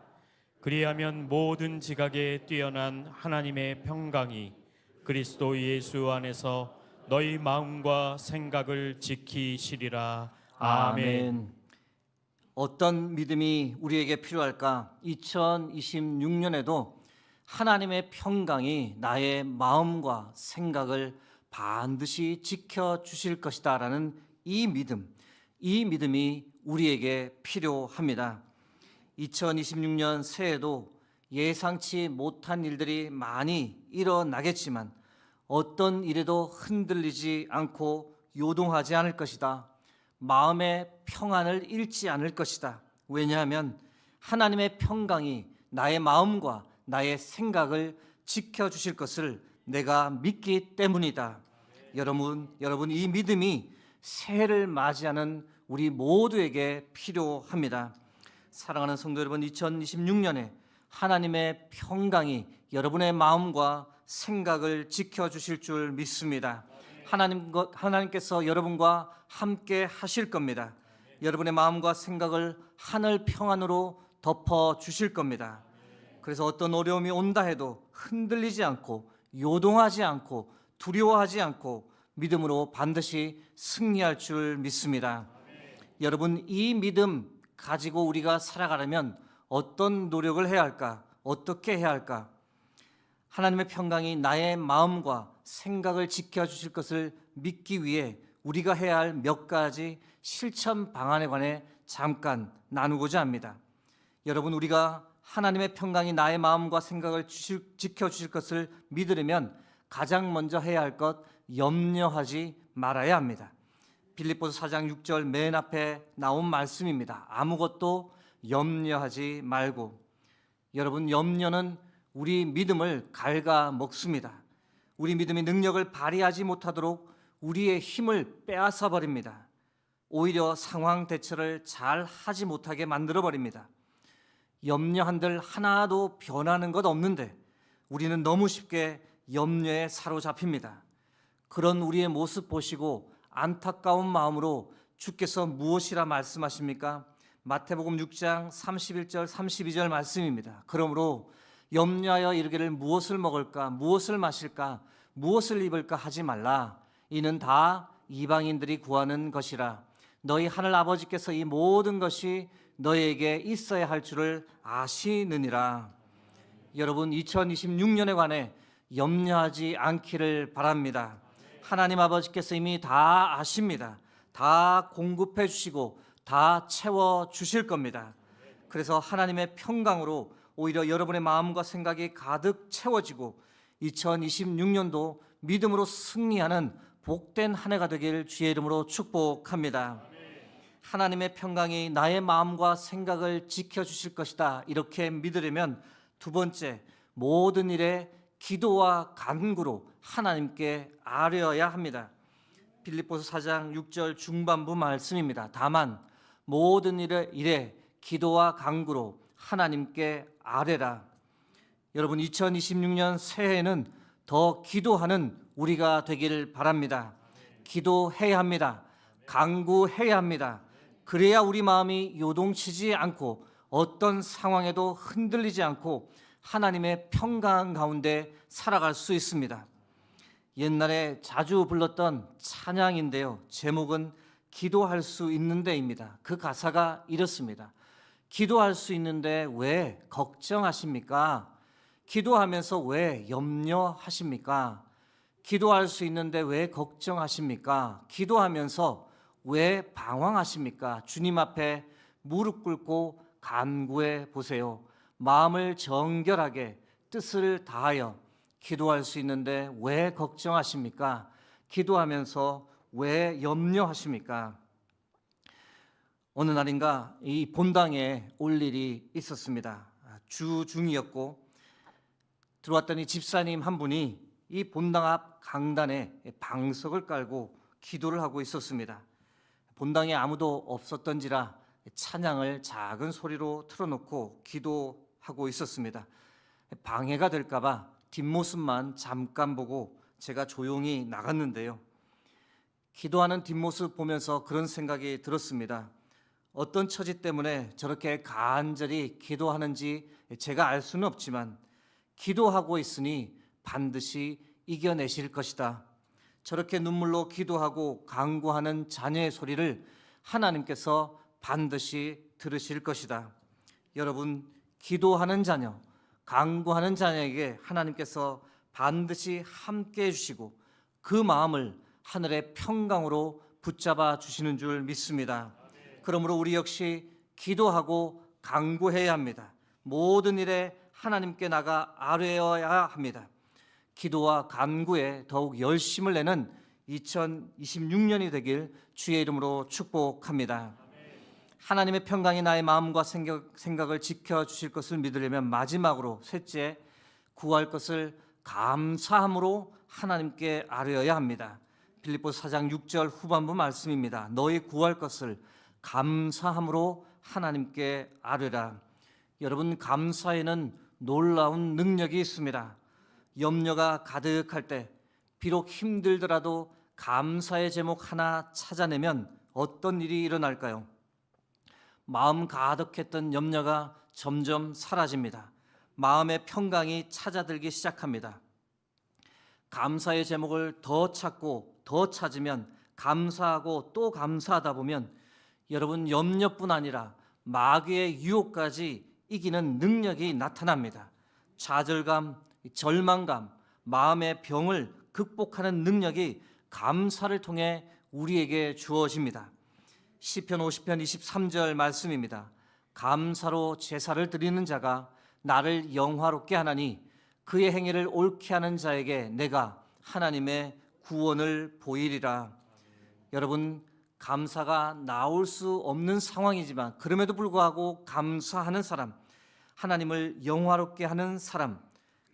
그리하면 모든 지각에 뛰어난 하나님의 평강이 그리스도 예수 안에서 너희 마음과 생각을 지키시리라. 아멘. 어떤 믿음이 우리에게 필요할까? 2026년에도 하나님의 평강이 나의 마음과 생각을 반드시 지켜주실 것이다 라는 이 믿음이 우리에게 필요합니다. 2026년 새해에도 예상치 못한 일들이 많이 일어나겠지만 어떤 일에도 흔들리지 않고 요동하지 않을 것이다. 마음의 평안을 잃지 않을 것이다. 왜냐하면 하나님의 평강이 나의 마음과 나의 생각을 지켜주실 것을 내가 믿기 때문이다. 여러분, 이 믿음이 새해를 맞이하는 우리 모두에게 필요합니다. 사랑하는 성도 여러분, 2026년에 하나님의 평강이 여러분의 마음과 생각을 지켜주실 줄 믿습니다. 하나님께서 여러분과 함께 하실 겁니다. 여러분의 마음과 생각을 하늘 평안으로 덮어주실 겁니다. 그래서 어떤 어려움이 온다 해도 흔들리지 않고 요동하지 않고 두려워하지 않고 믿음으로 반드시 승리할 줄 믿습니다. 여러분, 이 믿음 가지고 우리가 살아가려면 어떤 노력을 해야 할까? 어떻게 해야 할까? 하나님의 평강이 나의 마음과 생각을 지켜주실 것을 믿기 위해 우리가 해야 할 몇 가지 실천 방안에 관해 잠깐 나누고자 합니다. 여러분, 우리가 하나님의 평강이 나의 마음과 생각을 지켜주실 것을 믿으려면 가장 먼저 해야 할 것, 염려하지 말아야 합니다. 빌립보서 4장 6절 맨 앞에 나온 말씀입니다. 아무것도 염려하지 말고. 여러분, 염려는 우리 믿음을 갉아먹습니다. 우리 믿음이 능력을 발휘하지 못하도록 우리의 힘을 빼앗아 버립니다. 오히려 상황 대처를 잘 하지 못하게 만들어 버립니다. 염려한들 하나도 변하는 것 없는데 우리는 너무 쉽게 염려에 사로잡힙니다. 그런 우리의 모습 보시고 안타까운 마음으로 주께서 무엇이라 말씀하십니까? 마태복음 6장 31절 32절 말씀입니다. 그러므로 염려하여 이르기를 무엇을 먹을까, 무엇을 마실까, 무엇을 입을까 하지 말라. 이는 다 이방인들이 구하는 것이라. 너희 하늘 아버지께서 이 모든 것이 너희에게 있어야 할 줄을 아시느니라. 여러분, 2026년에 관해 염려하지 않기를 바랍니다. 하나님 아버지께서 이미 다 아십니다. 다 공급해 주시고 다 채워 주실 겁니다. 그래서 하나님의 평강으로 오히려 여러분의 마음과 생각이 가득 채워지고 2026년도 믿음으로 승리하는 복된 한 해가 되길 주의 이름으로 축복합니다. 하나님의 평강이 나의 마음과 생각을 지켜주실 것이다, 이렇게 믿으려면 두 번째, 모든 일에 기도와 간구로 하나님께 아뢰어야 합니다. 빌립보서 4장 6절 중반부 말씀입니다. 다만 모든 일에 기도와 간구로 하나님께 아뢰라. 여러분, 2026년 새해에는 더 기도하는 우리가 되길 바랍니다. 기도해야 합니다. 간구해야 합니다. 그래야 우리 마음이 요동치지 않고 어떤 상황에도 흔들리지 않고 하나님의 평강 가운데 살아갈 수 있습니다. 옛날에 자주 불렀던 찬양인데요, 제목은 기도할 수 있는데입니다. 그 가사가 이렇습니다. 기도할 수 있는데 왜 걱정하십니까? 기도하면서 왜 염려하십니까? 기도할 수 있는데 왜 걱정하십니까? 기도하면서 왜 방황하십니까? 주님 앞에 무릎 꿇고 간구해 보세요. 마음을 정결하게 뜻을 다하여 기도할 수 있는데 왜 걱정하십니까? 기도하면서 왜 염려하십니까? 어느 날인가 이 본당에 올 일이 있었습니다. 주중이었고 들어왔더니 집사님 한 분이 이 본당 앞 강단에 방석을 깔고 기도를 하고 있었습니다. 본당에 아무도 없었던지라 찬양을 작은 소리로 틀어놓고 기도하고 있었습니다. 방해가 될까봐 뒷모습만 잠깐 보고 제가 조용히 나갔는데요. 기도하는 뒷모습 보면서 그런 생각이 들었습니다. 어떤 처지 때문에 저렇게 간절히 기도하는지 제가 알 수는 없지만 기도하고 있으니 반드시 이겨내실 것이다. 저렇게 눈물로 기도하고 간구하는 자녀의 소리를 하나님께서 반드시 들으실 것이다. 여러분, 기도하는 자녀, 간구하는 자녀에게 하나님께서 반드시 함께 해주시고 그 마음을 하늘의 평강으로 붙잡아 주시는 줄 믿습니다. 그러므로 우리 역시 기도하고 간구해야 합니다. 모든 일에 하나님께 나가 아뢰어야 합니다. 기도와 간구에 더욱 열심을 내는 2026년이 되길 주의 이름으로 축복합니다. 하나님의 평강이 나의 마음과 생각을 지켜주실 것을 믿으려면 마지막으로 셋째, 구할 것을 감사함으로 하나님께 아뢰어야 합니다. 빌립보서 4장 6절 후반부 말씀입니다. 너희 구할 것을 감사함으로 하나님께 아뢰라. 여러분, 감사에는 놀라운 능력이 있습니다. 염려가 가득할 때 비록 힘들더라도 감사의 제목 하나 찾아내면 어떤 일이 일어날까요? 마음 가득했던 염려가 점점 사라집니다. 마음의 평강이 찾아들기 시작합니다. 감사의 제목을 더 찾고 더 찾으면, 감사하고 또 감사하다 보면 여러분, 염려뿐 아니라 마귀의 유혹까지 이기는 능력이 나타납니다. 좌절감, 절망감, 마음의 병을 극복하는 능력이 감사를 통해 우리에게 주어집니다. 시편 50편 23절 말씀입니다. 감사로 제사를 드리는 자가 나를 영화롭게 하나니 그의 행위를 옳게 하는 자에게 내가 하나님의 구원을 보이리라. 여러분, 감사가 나올 수 없는 상황이지만 그럼에도 불구하고 감사하는 사람, 하나님을 영화롭게 하는 사람,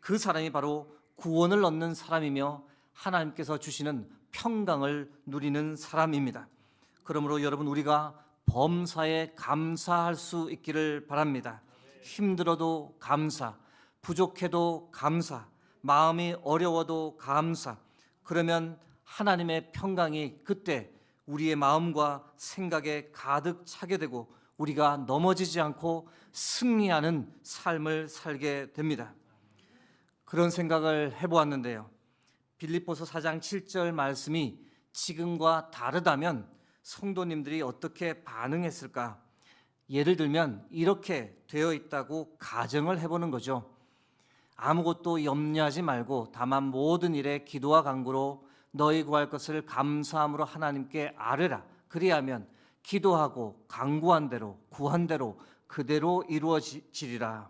그 사람이 바로 구원을 얻는 사람이며 하나님께서 주시는 평강을 누리는 사람입니다. 그러므로 여러분, 우리가 범사에 감사할 수 있기를 바랍니다. 힘들어도 감사, 부족해도 감사, 마음이 어려워도 감사. 그러면 하나님의 평강이 그때 우리의 마음과 생각에 가득 차게 되고 우리가 넘어지지 않고 승리하는 삶을 살게 됩니다. 그런 생각을 해보았는데요. 빌립보서 4장 7절 말씀이 지금과 다르다면 성도님들이 어떻게 반응했을까? 예를 들면 이렇게 되어 있다고 가정을 해보는 거죠. 아무것도 염려하지 말고 다만 모든 일에 기도와 간구로 너희 구할 것을 감사함으로 하나님께 아뢰라. 그리하면 기도하고 간구한 대로 구한 대로 그대로 이루어지리라.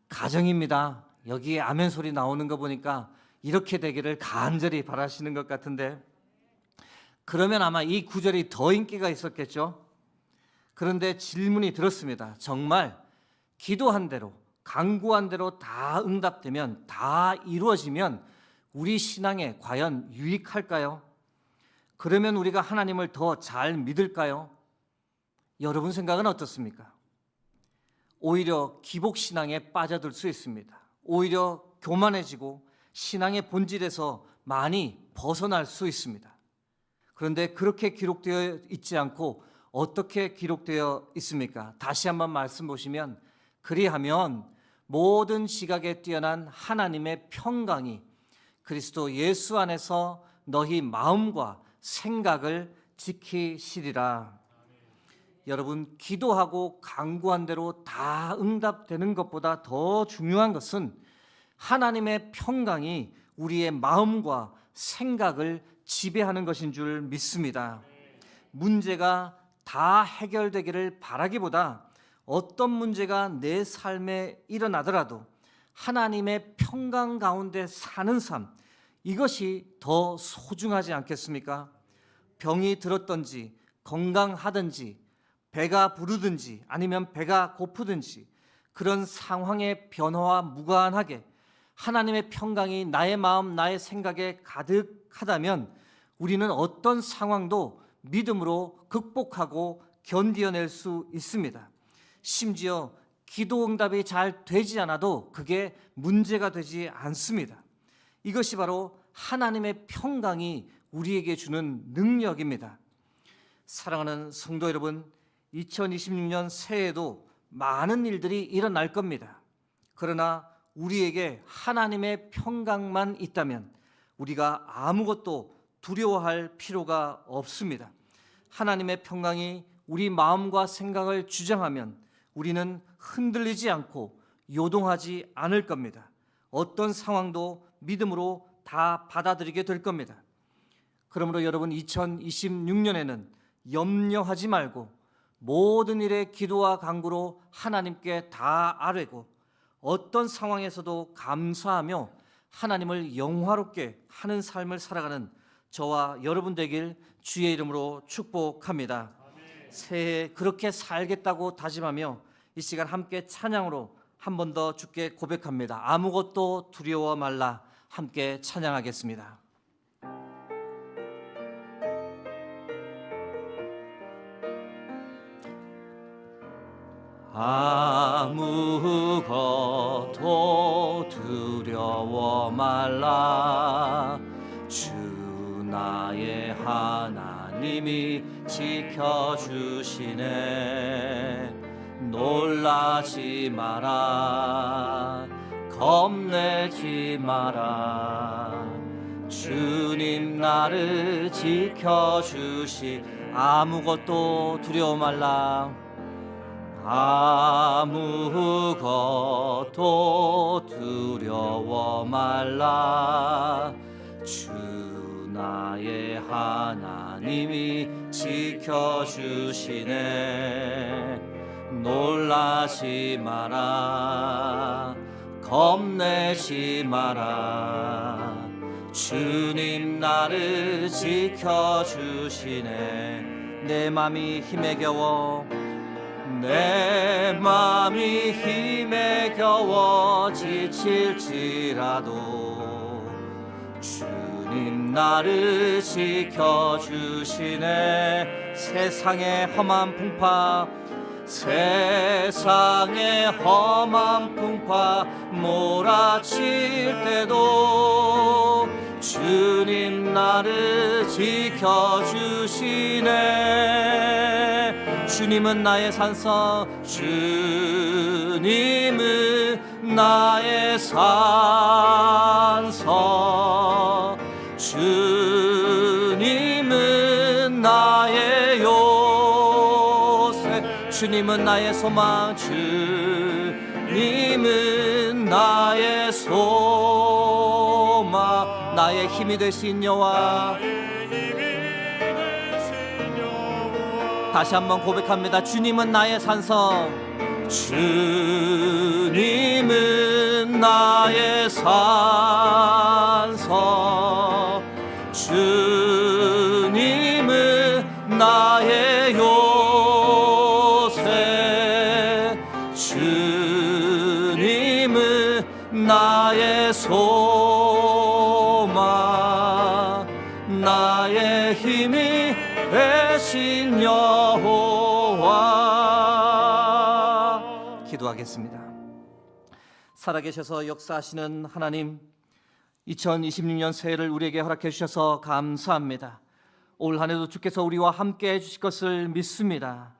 가정입니다. 여기에 아멘 소리 나오는 거 보니까 이렇게 되기를 간절히 바라시는 것 같은데, 그러면 아마 이 구절이 더 인기가 있었겠죠. 그런데 질문이 들었습니다. 정말 기도한 대로 간구한 대로 다 응답되면, 다 이루어지면 우리 신앙에 과연 유익할까요? 그러면 우리가 하나님을 더 잘 믿을까요? 여러분 생각은 어떻습니까? 오히려 기복신앙에 빠져들 수 있습니다. 오히려 교만해지고 신앙의 본질에서 많이 벗어날 수 있습니다. 그런데 그렇게 기록되어 있지 않고 어떻게 기록되어 있습니까? 다시 한번 말씀 보시면, 그리하면 모든 지각에 뛰어난 하나님의 평강이 그리스도 예수 안에서 너희 마음과 생각을 지키시리라. 여러분, 기도하고 간구한 대로 다 응답되는 것보다 더 중요한 것은 하나님의 평강이 우리의 마음과 생각을 지배하는 것인 줄 믿습니다. 문제가 다 해결되기를 바라기보다 어떤 문제가 내 삶에 일어나더라도 하나님의 평강 가운데 사는 삶, 이것이 더 소중하지 않겠습니까? 병이 들었든지 건강하든지 배가 부르든지 아니면 배가 고프든지 그런 상황의 변화와 무관하게 하나님의 평강이 나의 마음, 나의 생각에 가득하다면 우리는 어떤 상황도 믿음으로 극복하고 견디어낼 수 있습니다. 심지어 기도 응답이 잘 되지 않아도 그게 문제가 되지 않습니다. 이것이 바로 하나님의 평강이 우리에게 주는 능력입니다. 사랑하는 성도 여러분, 2026년 새해에도 많은 일들이 일어날 겁니다. 그러나 우리에게 하나님의 평강만 있다면 우리가 아무것도 두려워할 필요가 없습니다. 하나님의 평강이 우리 마음과 생각을 주장하면 우리는 흔들리지 않고 요동하지 않을 겁니다. 어떤 상황도 믿음으로 다 받아들이게 될 겁니다. 그러므로 여러분, 2026년에는 염려하지 말고 모든 일에 기도와 간구로 하나님께 다 아뢰고 어떤 상황에서도 감사하며 하나님을 영화롭게 하는 삶을 살아가는 저와 여러분 되길 주의 이름으로 축복합니다. 새해 그렇게 살겠다고 다짐하며 이 시간 함께 찬양으로 한 번 더 주께 고백합니다. 아무것도 두려워 말라. 함께 찬양하겠습니다. 아무것도 두려워 말라. 주 나의 하나님이 지켜주시네. 놀라지 마라 겁내지 마라 주님 나를 지켜주시 아무것도 두려워 말라 아무것도 두려워 말라 주 나의 하나님이 지켜주시네 놀라지 마라 겁내지 마라 주님 나를 지켜주시네 내 맘이 힘에 겨워 내 맘이 힘에 겨워 지칠지라도 주님 나를 지켜주시네 세상의 험한 풍파 세상의 험한 풍파 몰아칠 때도 주님 나를 지켜주시네 주님은 나의 산성 주님은 나의 산성 주님은 나의 요새 주님은 나의 소망 주님은 나의 소망 나의 힘이 되신 여호와 다시 한번 고백합니다. 주님은 나의 산성 주님은 나의 산성 주님은 나의 요새 주님은 나의 소망 나의 힘이 되신 여호와 기도하겠습니다. 살아계셔서 역사하시는 하나님 2026년 새해를 우리에게 허락해 주셔서 감사합니다. 올 한 해도 주께서 우리와 함께 해주실 것을 믿습니다.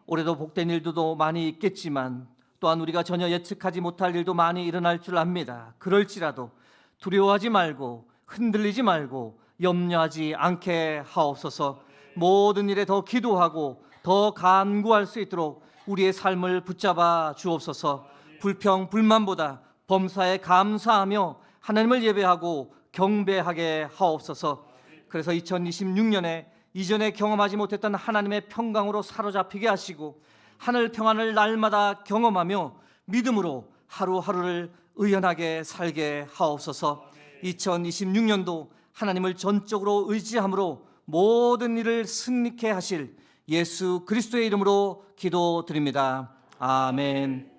올해도 복된 일도 많이 있겠지만 또한 우리가 전혀 예측하지 못할 일도 많이 일어날 줄 압니다. 그럴지라도 두려워하지 말고 흔들리지 말고 염려하지 않게 하옵소서. 모든 일에 더 기도하고 더 간구할 수 있도록 우리의 삶을 붙잡아 주옵소서. 불평 불만보다 범사에 감사하며 하나님을 예배하고 경배하게 하옵소서. 그래서 2026년에 이전에 경험하지 못했던 하나님의 평강으로 사로잡히게 하시고 하늘 평안을 날마다 경험하며 믿음으로 하루하루를 의연하게 살게 하옵소서. 2026년도 하나님을 전적으로 의지함으로 모든 일을 승리케 하실 예수 그리스도의 이름으로 기도드립니다. 아멘.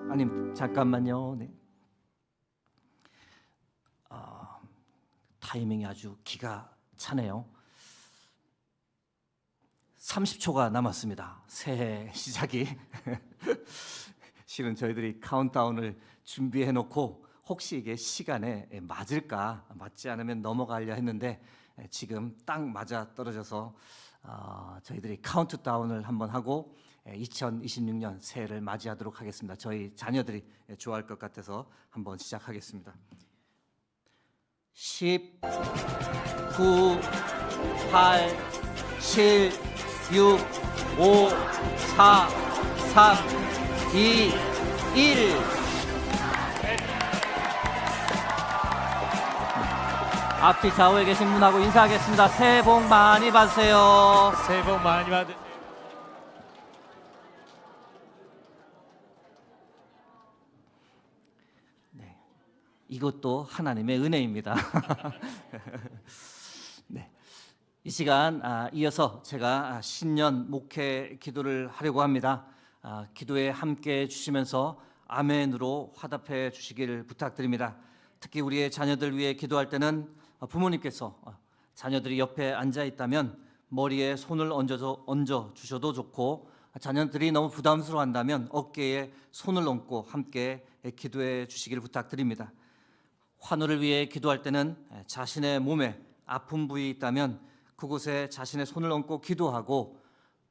아님 잠깐만요. 네. 타이밍이 아주 기가 차네요. 30초가 남았습니다. 새해 시작이. 실은 저희들이 카운트다운을 준비해 놓고 혹시 이게 시간에 맞을까, 맞지 않으면 넘어가려 했는데 지금 딱 맞아 떨어져서 저희들이 카운트다운을 한번 하고 2026년 새해를 맞이하도록 하겠습니다. 저희 자녀들이 좋아할 것 같아서 한번 시작하겠습니다. 10, 9, 8, 7, 6, 5, 4, 3, 2, 1. 앞뒤 좌우에 계신 분하고 인사하겠습니다. 새해 복 많이 받으세요. 새해 복 많이 받으. 네, 이것도 하나님의 은혜입니다. 네, 이 시간 이어서 제가 신년 목회 기도를 하려고 합니다. 기도에 함께 해주시면서 아멘으로 화답해 주시기를 부탁드립니다. 특히 우리의 자녀들 위해 기도할 때는 부모님께서 자녀들이 옆에 앉아 있다면 머리에 손을 얹어 주셔도 좋고, 자녀들이 너무 부담스러워한다면 어깨에 손을 얹고 함께 기도해 주시기를 부탁드립니다. 환우를 위해 기도할 때는 자신의 몸에 아픈 부위 있다면 그곳에 자신의 손을 얹고 기도하고,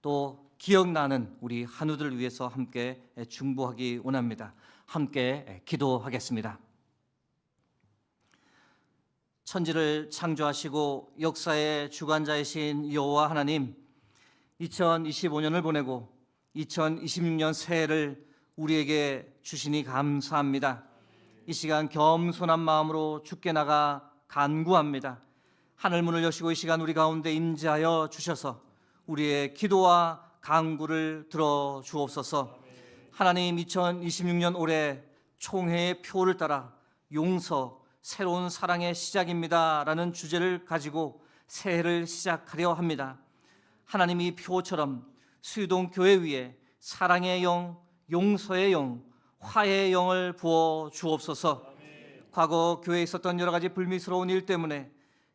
또 기억나는 우리 한우들을 위해서 함께 중보하기 원합니다. 함께 기도하겠습니다. 천지를 창조하시고 역사의 주관자이신 여호와 하나님, 2025년을 보내고 2026년 새해를 우리에게 주시니 감사합니다. 이 시간 겸손한 마음으로 주께 나가 간구합니다. 하늘 문을 여시고 이 시간 우리 가운데 임재하여 주셔서 우리의 기도와 간구를 들어 주옵소서. 하나님, 2026년 올해 총회의 표를 따라 용서, 새로운 사랑의 시작입니다 라는 주제를 가지고 새해를 시작하려 합니다. 하나님, 이 표처럼 수유동 교회 위에 사랑의 영, 용서의 영, 화해의 영을 부어 주옵소서. 과거 교회에 있었던 여러 가지 불미스러운 일 때문에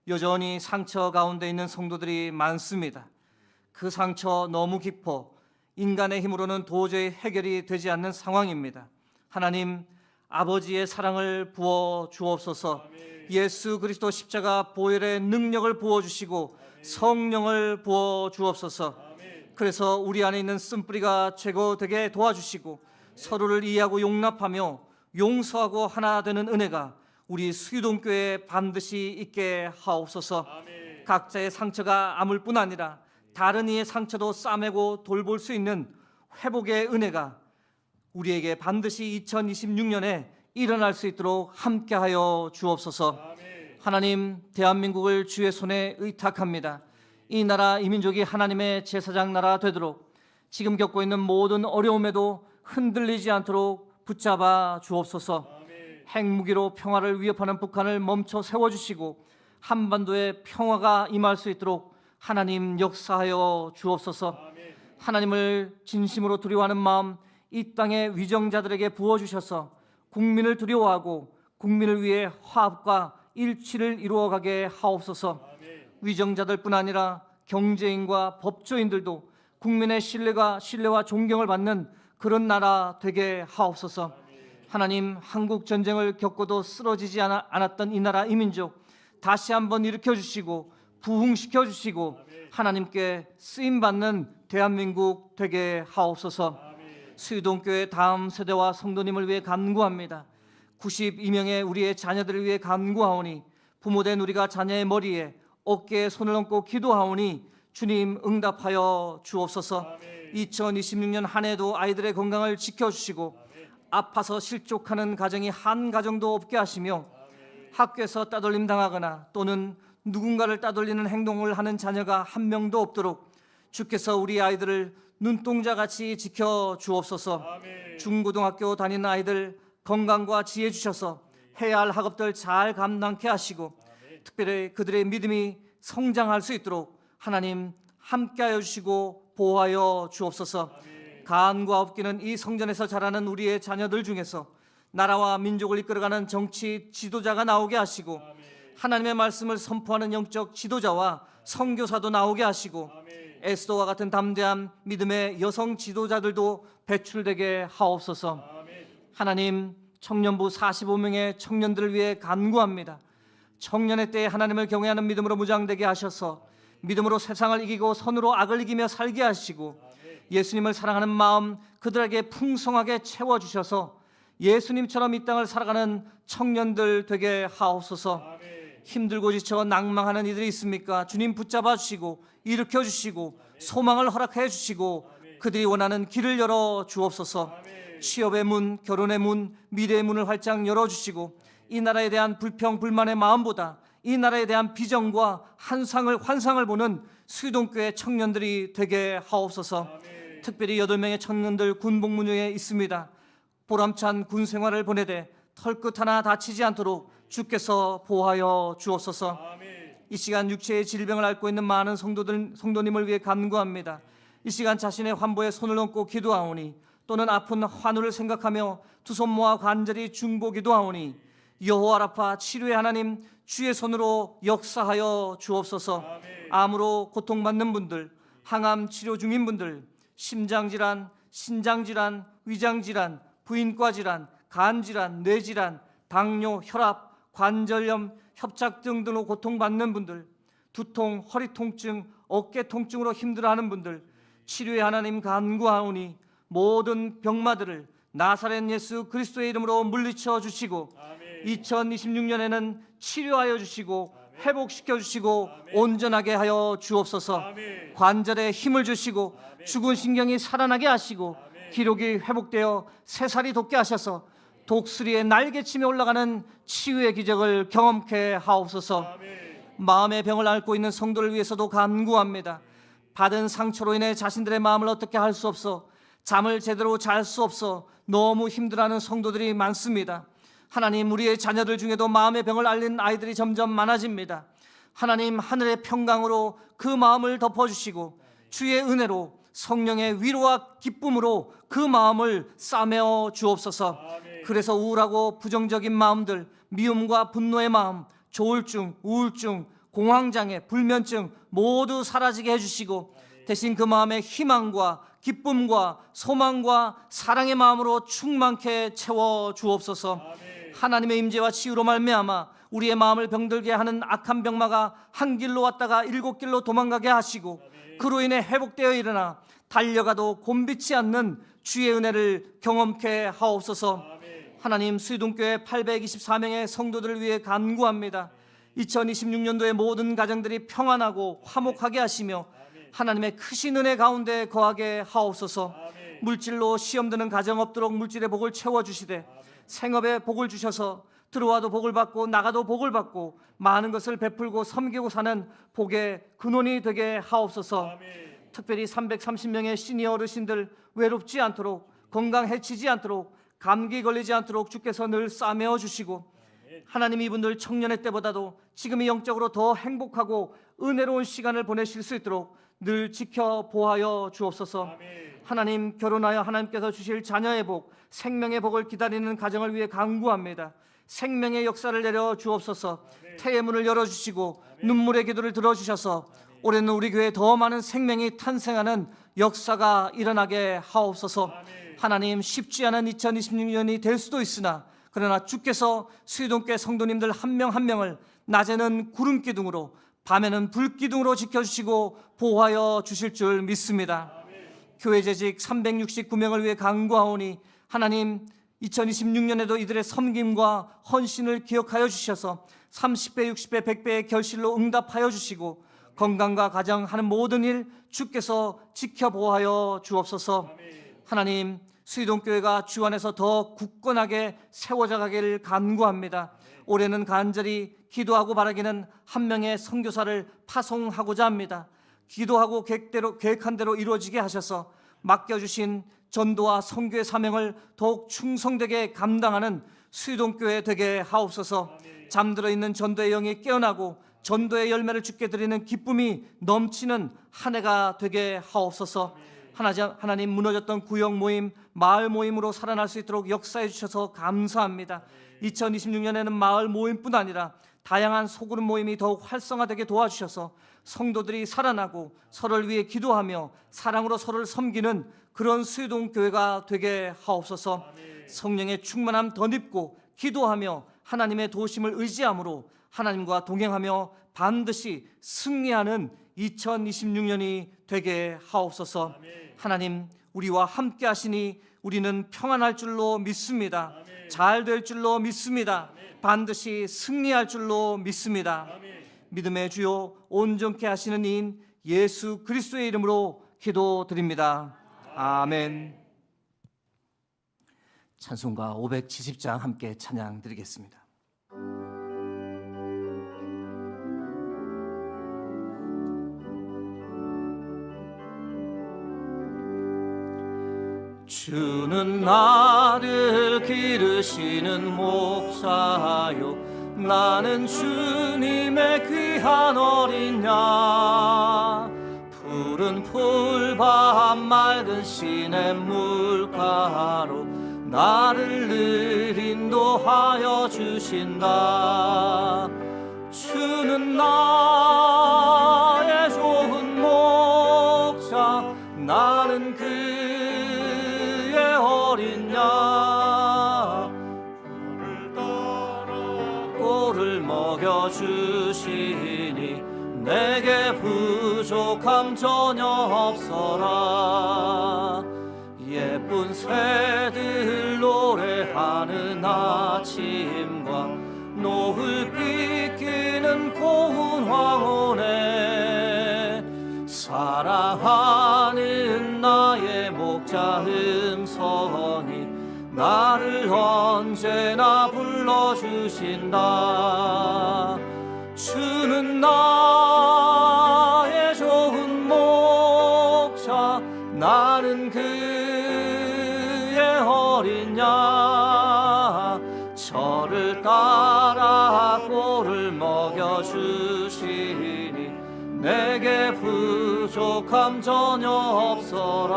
여전히 상처 가운데 있는 성도들이 많습니다. 그 상처 너무 깊어 인간의 힘으로는 도저히 해결이 되지 않는 상황입니다. 하나님, 아버지의 사랑을 부어 주옵소서. 예수 그리스도 십자가 보혈의 능력을 부어주시고 성령을 부어 주옵소서. 그래서 우리 안에 있는 쓴뿌리가 제거되게 도와주시고 서로를 이해하고 용납하며 용서하고 하나 되는 은혜가 우리 수유동교회에 반드시 있게 하옵소서. 각자의 상처가 아물 뿐 아니라 다른 이의 상처도 싸매고 돌볼 수 있는 회복의 은혜가 우리에게 반드시 2026년에 일어날 수 있도록 함께하여 주옵소서. 하나님, 대한민국을 주의 손에 의탁합니다. 이 나라, 이 민족이 하나님의 제사장 나라 되도록 지금 겪고 있는 모든 어려움에도 흔들리지 않도록 붙잡아 주옵소서. 핵무기로 평화를 위협하는 북한을 멈춰 세워주시고 한반도에 평화가 임할 수 있도록 하나님 역사하여 주옵소서. 하나님을 진심으로 두려워하는 마음 이 땅의 위정자들에게 부어주셔서 국민을 두려워하고 국민을 위해 화합과 일치를 이루어가게 하옵소서. 위정자들뿐 아니라 경제인과 법조인들도 국민의 신뢰와 존경을 받는 그런 나라 되게 하옵소서. 하나님, 한국 전쟁을 겪고도 쓰러지지 않았던 이 나라 이 민족 다시 한번 일으켜주시고 부흥시켜주시고 하나님께 쓰임받는 대한민국 되게 하옵소서. 수유동교회 다음 세대와 성도님을 위해 간구합니다. 92명의 우리의 자녀들을 위해 간구하오니 부모된 우리가 자녀의 머리에 어깨에 손을 얹고 기도하오니 주님 응답하여 주옵소서. 2026년 한 해도 아이들의 건강을 지켜주시고 아파서 실족하는 가정이 한 가정도 없게 하시며 학교에서 따돌림 당하거나 또는 누군가를 따돌리는 행동을 하는 자녀가 한 명도 없도록 주께서 우리 아이들을 눈동자같이 지켜 주옵소서. 중고등학교 다니는 아이들 건강과 지혜 주셔서 해야 할 학업들 잘 감당케 하시고 특별히 그들의 믿음이 성장할 수 있도록 하나님 함께하여 주시고 보호하여 주옵소서. 간과 없기는 이 성전에서 자라는 우리의 자녀들 중에서 나라와 민족을 이끌어가는 정치 지도자가 나오게 하시고 하나님의 말씀을 선포하는 영적 지도자와 선교사도 나오게 하시고 에스더와 같은 담대한 믿음의 여성 지도자들도 배출되게 하옵소서. 하나님, 청년부 45명의 청년들을 위해 간구합니다. 청년의 때에 하나님을 경외하는 믿음으로 무장되게 하셔서 믿음으로 세상을 이기고 선으로 악을 이기며 살게 하시고 예수님을 사랑하는 마음 그들에게 풍성하게 채워주셔서 예수님처럼 이 땅을 살아가는 청년들 되게 하옵소서. 힘들고 지쳐 낭망하는 이들이 있습니까? 주님 붙잡아 주시고 일으켜 주시고 소망을 허락해 주시고 그들이 원하는 길을 열어 주옵소서. 취업의 문, 결혼의 문, 미래의 문을 활짝 열어주시고 이 나라에 대한 불평, 불만의 마음보다 이 나라에 대한 비전과 환상을 보는 수유동교회 청년들이 되게 하옵소서. 특별히 8명의 청년들 군복무에 있습니다. 보람찬 군 생활을 보내되 털끝 하나 다치지 않도록 주께서 보호하여 주옵소서. 이 시간 육체의 질병을 앓고 있는 많은 성도님을 위해 간구합니다. 이 시간 자신의 환부에 손을 얹고 기도하오니 또는 아픈 환우를 생각하며 두 손 모아 간절히 중보기도하오니 여호와 라파 치료의 하나님 주의 손으로 역사하여 주옵소서. 암으로 고통받는 분들, 항암 치료 중인 분들, 심장질환, 신장질환, 위장질환, 부인과 질환, 간질환, 뇌질환, 당뇨, 혈압, 관절염, 협착증 등으로 고통받는 분들, 두통, 허리 통증, 어깨 통증으로 힘들어하는 분들, 치료의 하나님 간구하오니 모든 병마들을 나사렛 예수 그리스도의 이름으로 물리쳐 주시고 2026년에는 치료하여 주시고 회복시켜 주시고 온전하게 하여 주옵소서. 관절에 힘을 주시고 죽은 신경이 살아나게 하시고 기록이 회복되어 새살이 돋게 하셔서 독수리의 날개침에 올라가는 치유의 기적을 경험케 하옵소서. 마음의 병을 앓고 있는 성도를 위해서도 간구합니다. 받은 상처로 인해 자신들의 마음을 어떻게 할 수 없어 잠을 제대로 잘 수 없어 너무 힘들어하는 성도들이 많습니다. 하나님, 우리의 자녀들 중에도 마음의 병을 앓는 아이들이 점점 많아집니다. 하나님, 하늘의 평강으로 그 마음을 덮어주시고 주의 은혜로 성령의 위로와 기쁨으로 그 마음을 싸매어 주옵소서. 그래서 우울하고 부정적인 마음들, 미움과 분노의 마음, 조울증, 우울증, 공황장애, 불면증 모두 사라지게 해주시고 대신 그 마음에 희망과 기쁨과 소망과 사랑의 마음으로 충만케 채워 주옵소서. 하나님의 임재와 치유로 말미암아 우리의 마음을 병들게 하는 악한 병마가 한 길로 왔다가 7길로 도망가게 하시고 그로 인해 회복되어 일어나 달려가도 곤비치 않는 주의 은혜를 경험케 하옵소서. 하나님, 수의동교회 824명의 성도들을 위해 간구합니다. 2026년도에 모든 가정들이 평안하고 화목하게 하시며 하나님의 크신 은혜 가운데 거하게 하옵소서. 물질로 시험 드는 가정 없도록 물질의 복을 채워주시되 생업에 복을 주셔서 들어와도 복을 받고 나가도 복을 받고 많은 것을 베풀고 섬기고 사는 복의 근원이 되게 하옵소서. 특별히 330명의 시니어 어르신들 외롭지 않도록, 건강 해치지 않도록, 감기 걸리지 않도록 주께서 늘 싸매어 주시고 하나님, 이분들 청년의 때보다도 지금이 영적으로 더 행복하고 은혜로운 시간을 보내실 수 있도록 늘 지켜 보하여 주옵소서. 하나님, 결혼하여 하나님께서 주실 자녀의 복, 생명의 복을 기다리는 가정을 위해 간구합니다. 생명의 역사를 내려 주옵소서. 태의 문을 열어주시고 눈물의 기도를 들어주셔서 올해는 우리 교회에 더 많은 생명이 탄생하는 역사가 일어나게 하옵소서. 하나님, 쉽지 않은 2026년이 될 수도 있으나 그러나 주께서 수의동교회 성도님들 한 명 한 명을 낮에는 구름 기둥으로 밤에는 불 기둥으로 지켜주시고 보호하여 주실 줄 믿습니다. 교회 재직 369명을 위해 간구하오니 하나님, 2026년에도 이들의 섬김과 헌신을 기억하여 주셔서 30배, 60배, 100배의 결실로 응답하여 주시고 건강과 가정 하는 모든 일 주께서 지켜보하여 주옵소서. 하나님, 수의동교회가 주 안에서 더 굳건하게 세워져 가기를 간구합니다. 올해는 간절히 기도하고 바라기는 한 명의 선교사를 파송하고자 합니다. 기도하고 계획한 대로 이루어지게 하셔서 맡겨주신 전도와 선교의 사명을 더욱 충성되게 감당하는 수의동교회 되게 하옵소서. 잠들어 있는 전도의 영이 깨어나고 전도의 열매를 주께 드리는 기쁨이 넘치는 한 해가 되게 하옵소서. 하나님, 무너졌던 구역 모임, 마을 모임으로 살아날 수 있도록 역사해 주셔서 감사합니다. 2026년에는 마을 모임뿐 아니라 다양한 소그룹 모임이 더욱 활성화되게 도와주셔서 성도들이 살아나고 서로를 위해 기도하며 사랑으로 서로를 섬기는 그런 수의동교회가 되게 하옵소서. 성령의 충만함 덧입고 기도하며 하나님의 도우심을 의지함으로 하나님과 동행하며 반드시 승리하는 2026년이 되게 하옵소서. 하나님, 우리와 함께 하시니 우리는 평안할 줄로 믿습니다. 잘 될 줄로 믿습니다. 반드시 승리할 줄로 믿습니다. 믿음의 주요 온전케 하시는 이인 예수 그리스도의 이름으로 기도드립니다. 아멘. 찬송가 570장 함께 찬양 드리겠습니다. 주는 나를 기르시는 목자요, 나는 주님의 귀한 어린 양. 푸른 풀밭 맑은 시냇 물가로 나를 늘 인도하여 주신다. 주는 나의 좋은 목자, 나는 그의 어린 양. 꼴을 먹여 주시니 내게 부족함 전혀 없어라. 예쁜 새들 노래하는 아침과 노을 비끼는 고운 황혼에 사랑하는 나의 목자 음성이 나를 언제나 불러주신다. 주는 나의 좋은 목자, 나는 그의 어린 양. 저를 따라 꼴을 먹여주시니 내게 부족함 전혀 없어라.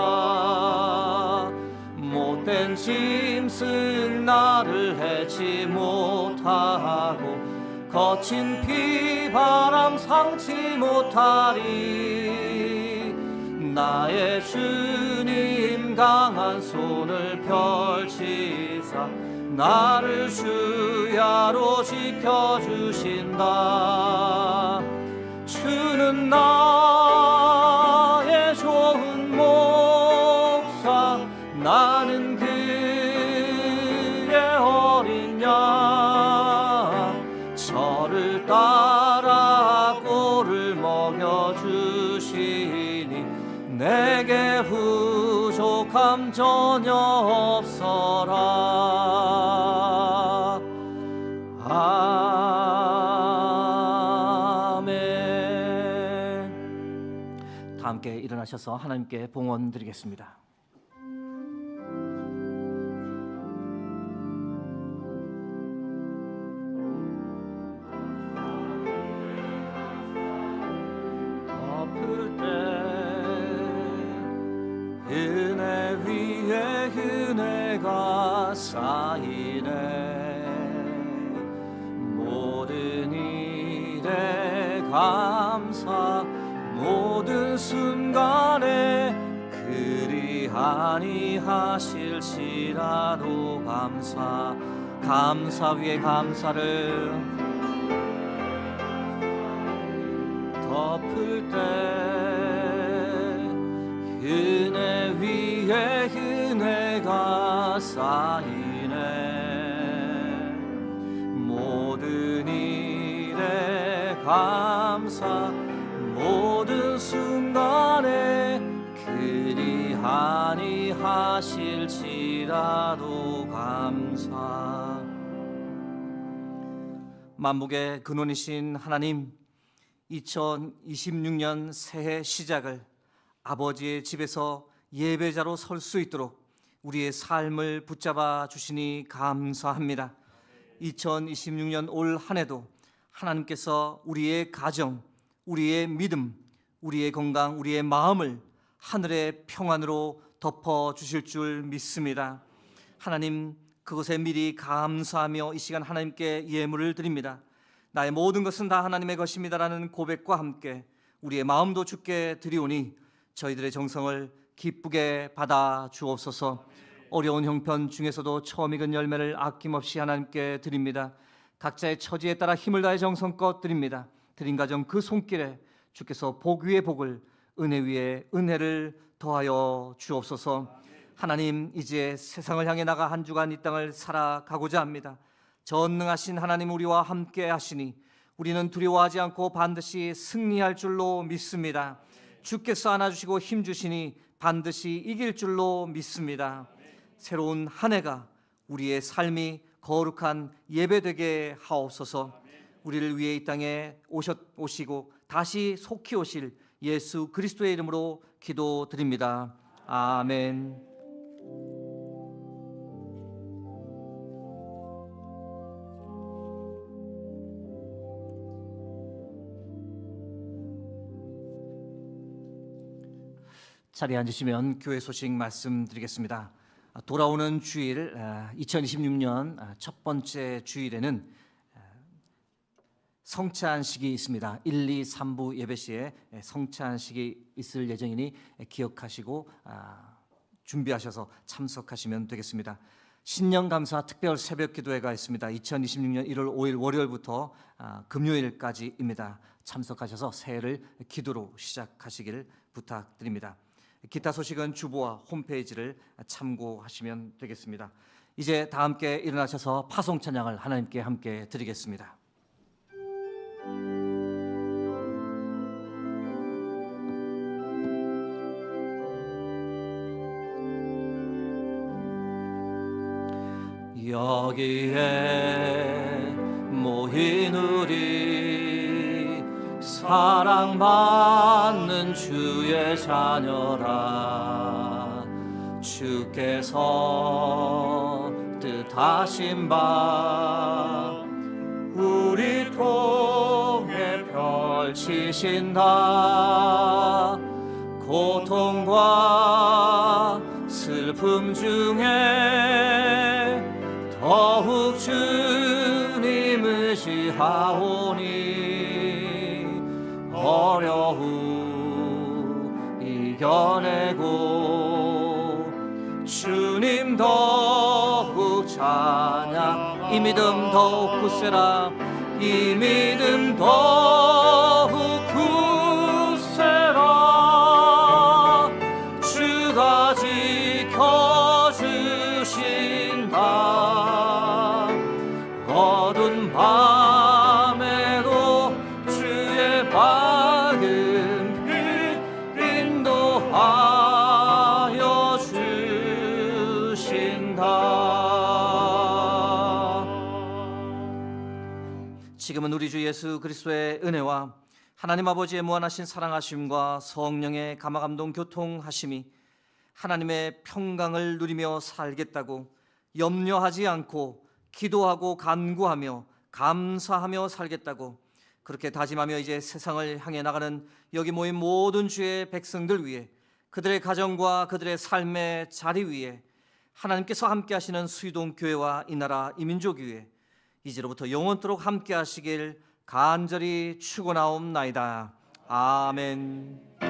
못된 짐승 나를 해치 못하고 거친 비바람 상치 못하리. 나의 주님 강한 손을 펼치사 나를 주야로 지켜주신다. 주는 나의 좋은 목자, 나는 그의 어린 양. 저를 따라 꼴을 먹여주시니 내게 부족함 전혀 없어라. 아멘. 다 함께 일어나셔서 하나님께 봉헌 드리겠습니다. 은혜 위에 은혜가 쌓이네. 모든 일에 감사, 모든 순간에 그리하니 하실지라도 감사. 감사 위에 감사를 덮을 때 은혜 위에 은혜가 쌓이네. 모든 일에 감사, 모든 순간에 그리하니 하실지라도 감사. 만복의 근원이신 하나님, 2026년 새해 시작을 아버지의 집에서 예배자로 설 수 있도록 우리의 삶을 붙잡아 주시니 감사합니다. 2026년 올 한 해도 하나님께서 우리의 가정, 우리의 믿음, 우리의 건강, 우리의 마음을 하늘의 평안으로 덮어 주실 줄 믿습니다. 하나님, 그것에 미리 감사하며 이 시간 하나님께 예물을 드립니다. 나의 모든 것은 다 하나님의 것입니다라는 고백과 함께 우리의 마음도 주께 드리오니 저희들의 정성을 기쁘게 받아 주옵소서. 어려운 형편 중에서도 처음 익은 열매를 아낌없이 하나님께 드립니다. 각자의 처지에 따라 힘을 다해 정성껏 드립니다. 드린 가정 그 손길에 주께서 복 위에 복을, 은혜 위에 은혜를 더하여 주옵소서. 하나님, 이제 세상을 향해 나가 한 주간 이 땅을 살아가고자 합니다. 전능하신 하나님 우리와 함께 하시니 우리는 두려워하지 않고 반드시 승리할 줄로 믿습니다. 주께서 안아주시고 힘주시니 반드시 이길 줄로 믿습니다. 새로운 한 해가 우리의 삶이 거룩한 예배되게 하옵소서. 우리를 위해 이 땅에 오시고 다시 속히 오실 예수 그리스도의 이름으로 기도드립니다. 아멘. 자리에 앉으시면 교회 소식 말씀드리겠습니다. 돌아오는 주일 2026년 첫 번째 주일에는 성찬식이 있습니다. 1, 2, 3부 예배 시에 성찬식이 있을 예정이니 기억하시고 준비하셔서 참석하시면 되겠습니다. 신년 감사 특별 새벽 기도회가 있습니다. 2026년 1월 5일 월요일부터 금요일까지입니다. 참석하셔서 새해를 기도로 시작하시길 부탁드립니다. 기타 소식은 주보와 홈페이지를 참고하시면 되겠습니다. 이제 다 함께 일어나셔서 파송 찬양을 하나님께 함께 드리겠습니다. 여기에 모인 우리 사랑받는 주의 자녀라. 주께서 뜻하신 바 우리 통해 펼치신다. 고통과 슬픔 중에 더욱 주님 의지하오니 어려움 이겨내고 주님 더욱 찬양. 이 믿음 더욱 굳세라. 이 믿음 더욱 굳세라. 주가 지켜주신다. 어두운 밤에도 주의 밝은 빛 인도하여 주신다. 지금은 우리 주 예수 그리스도의 은혜와 하나님 아버지의 무한하신 사랑하심과 성령의 감화감동 교통하심이 하나님의 평강을 누리며 살겠다고 염려하지 않고 기도하고 간구하며 감사하며 살겠다고 그렇게 다짐하며 이제 세상을 향해 나가는 여기 모인 모든 주의 백성들 위해, 그들의 가정과 그들의 삶의 자리 위에 하나님께서 함께 하시는 수유동 교회와 이 나라 이 민족 위에 이제로부터 영원토록 함께 하시길 간절히 축원하옵나이다. 아멘.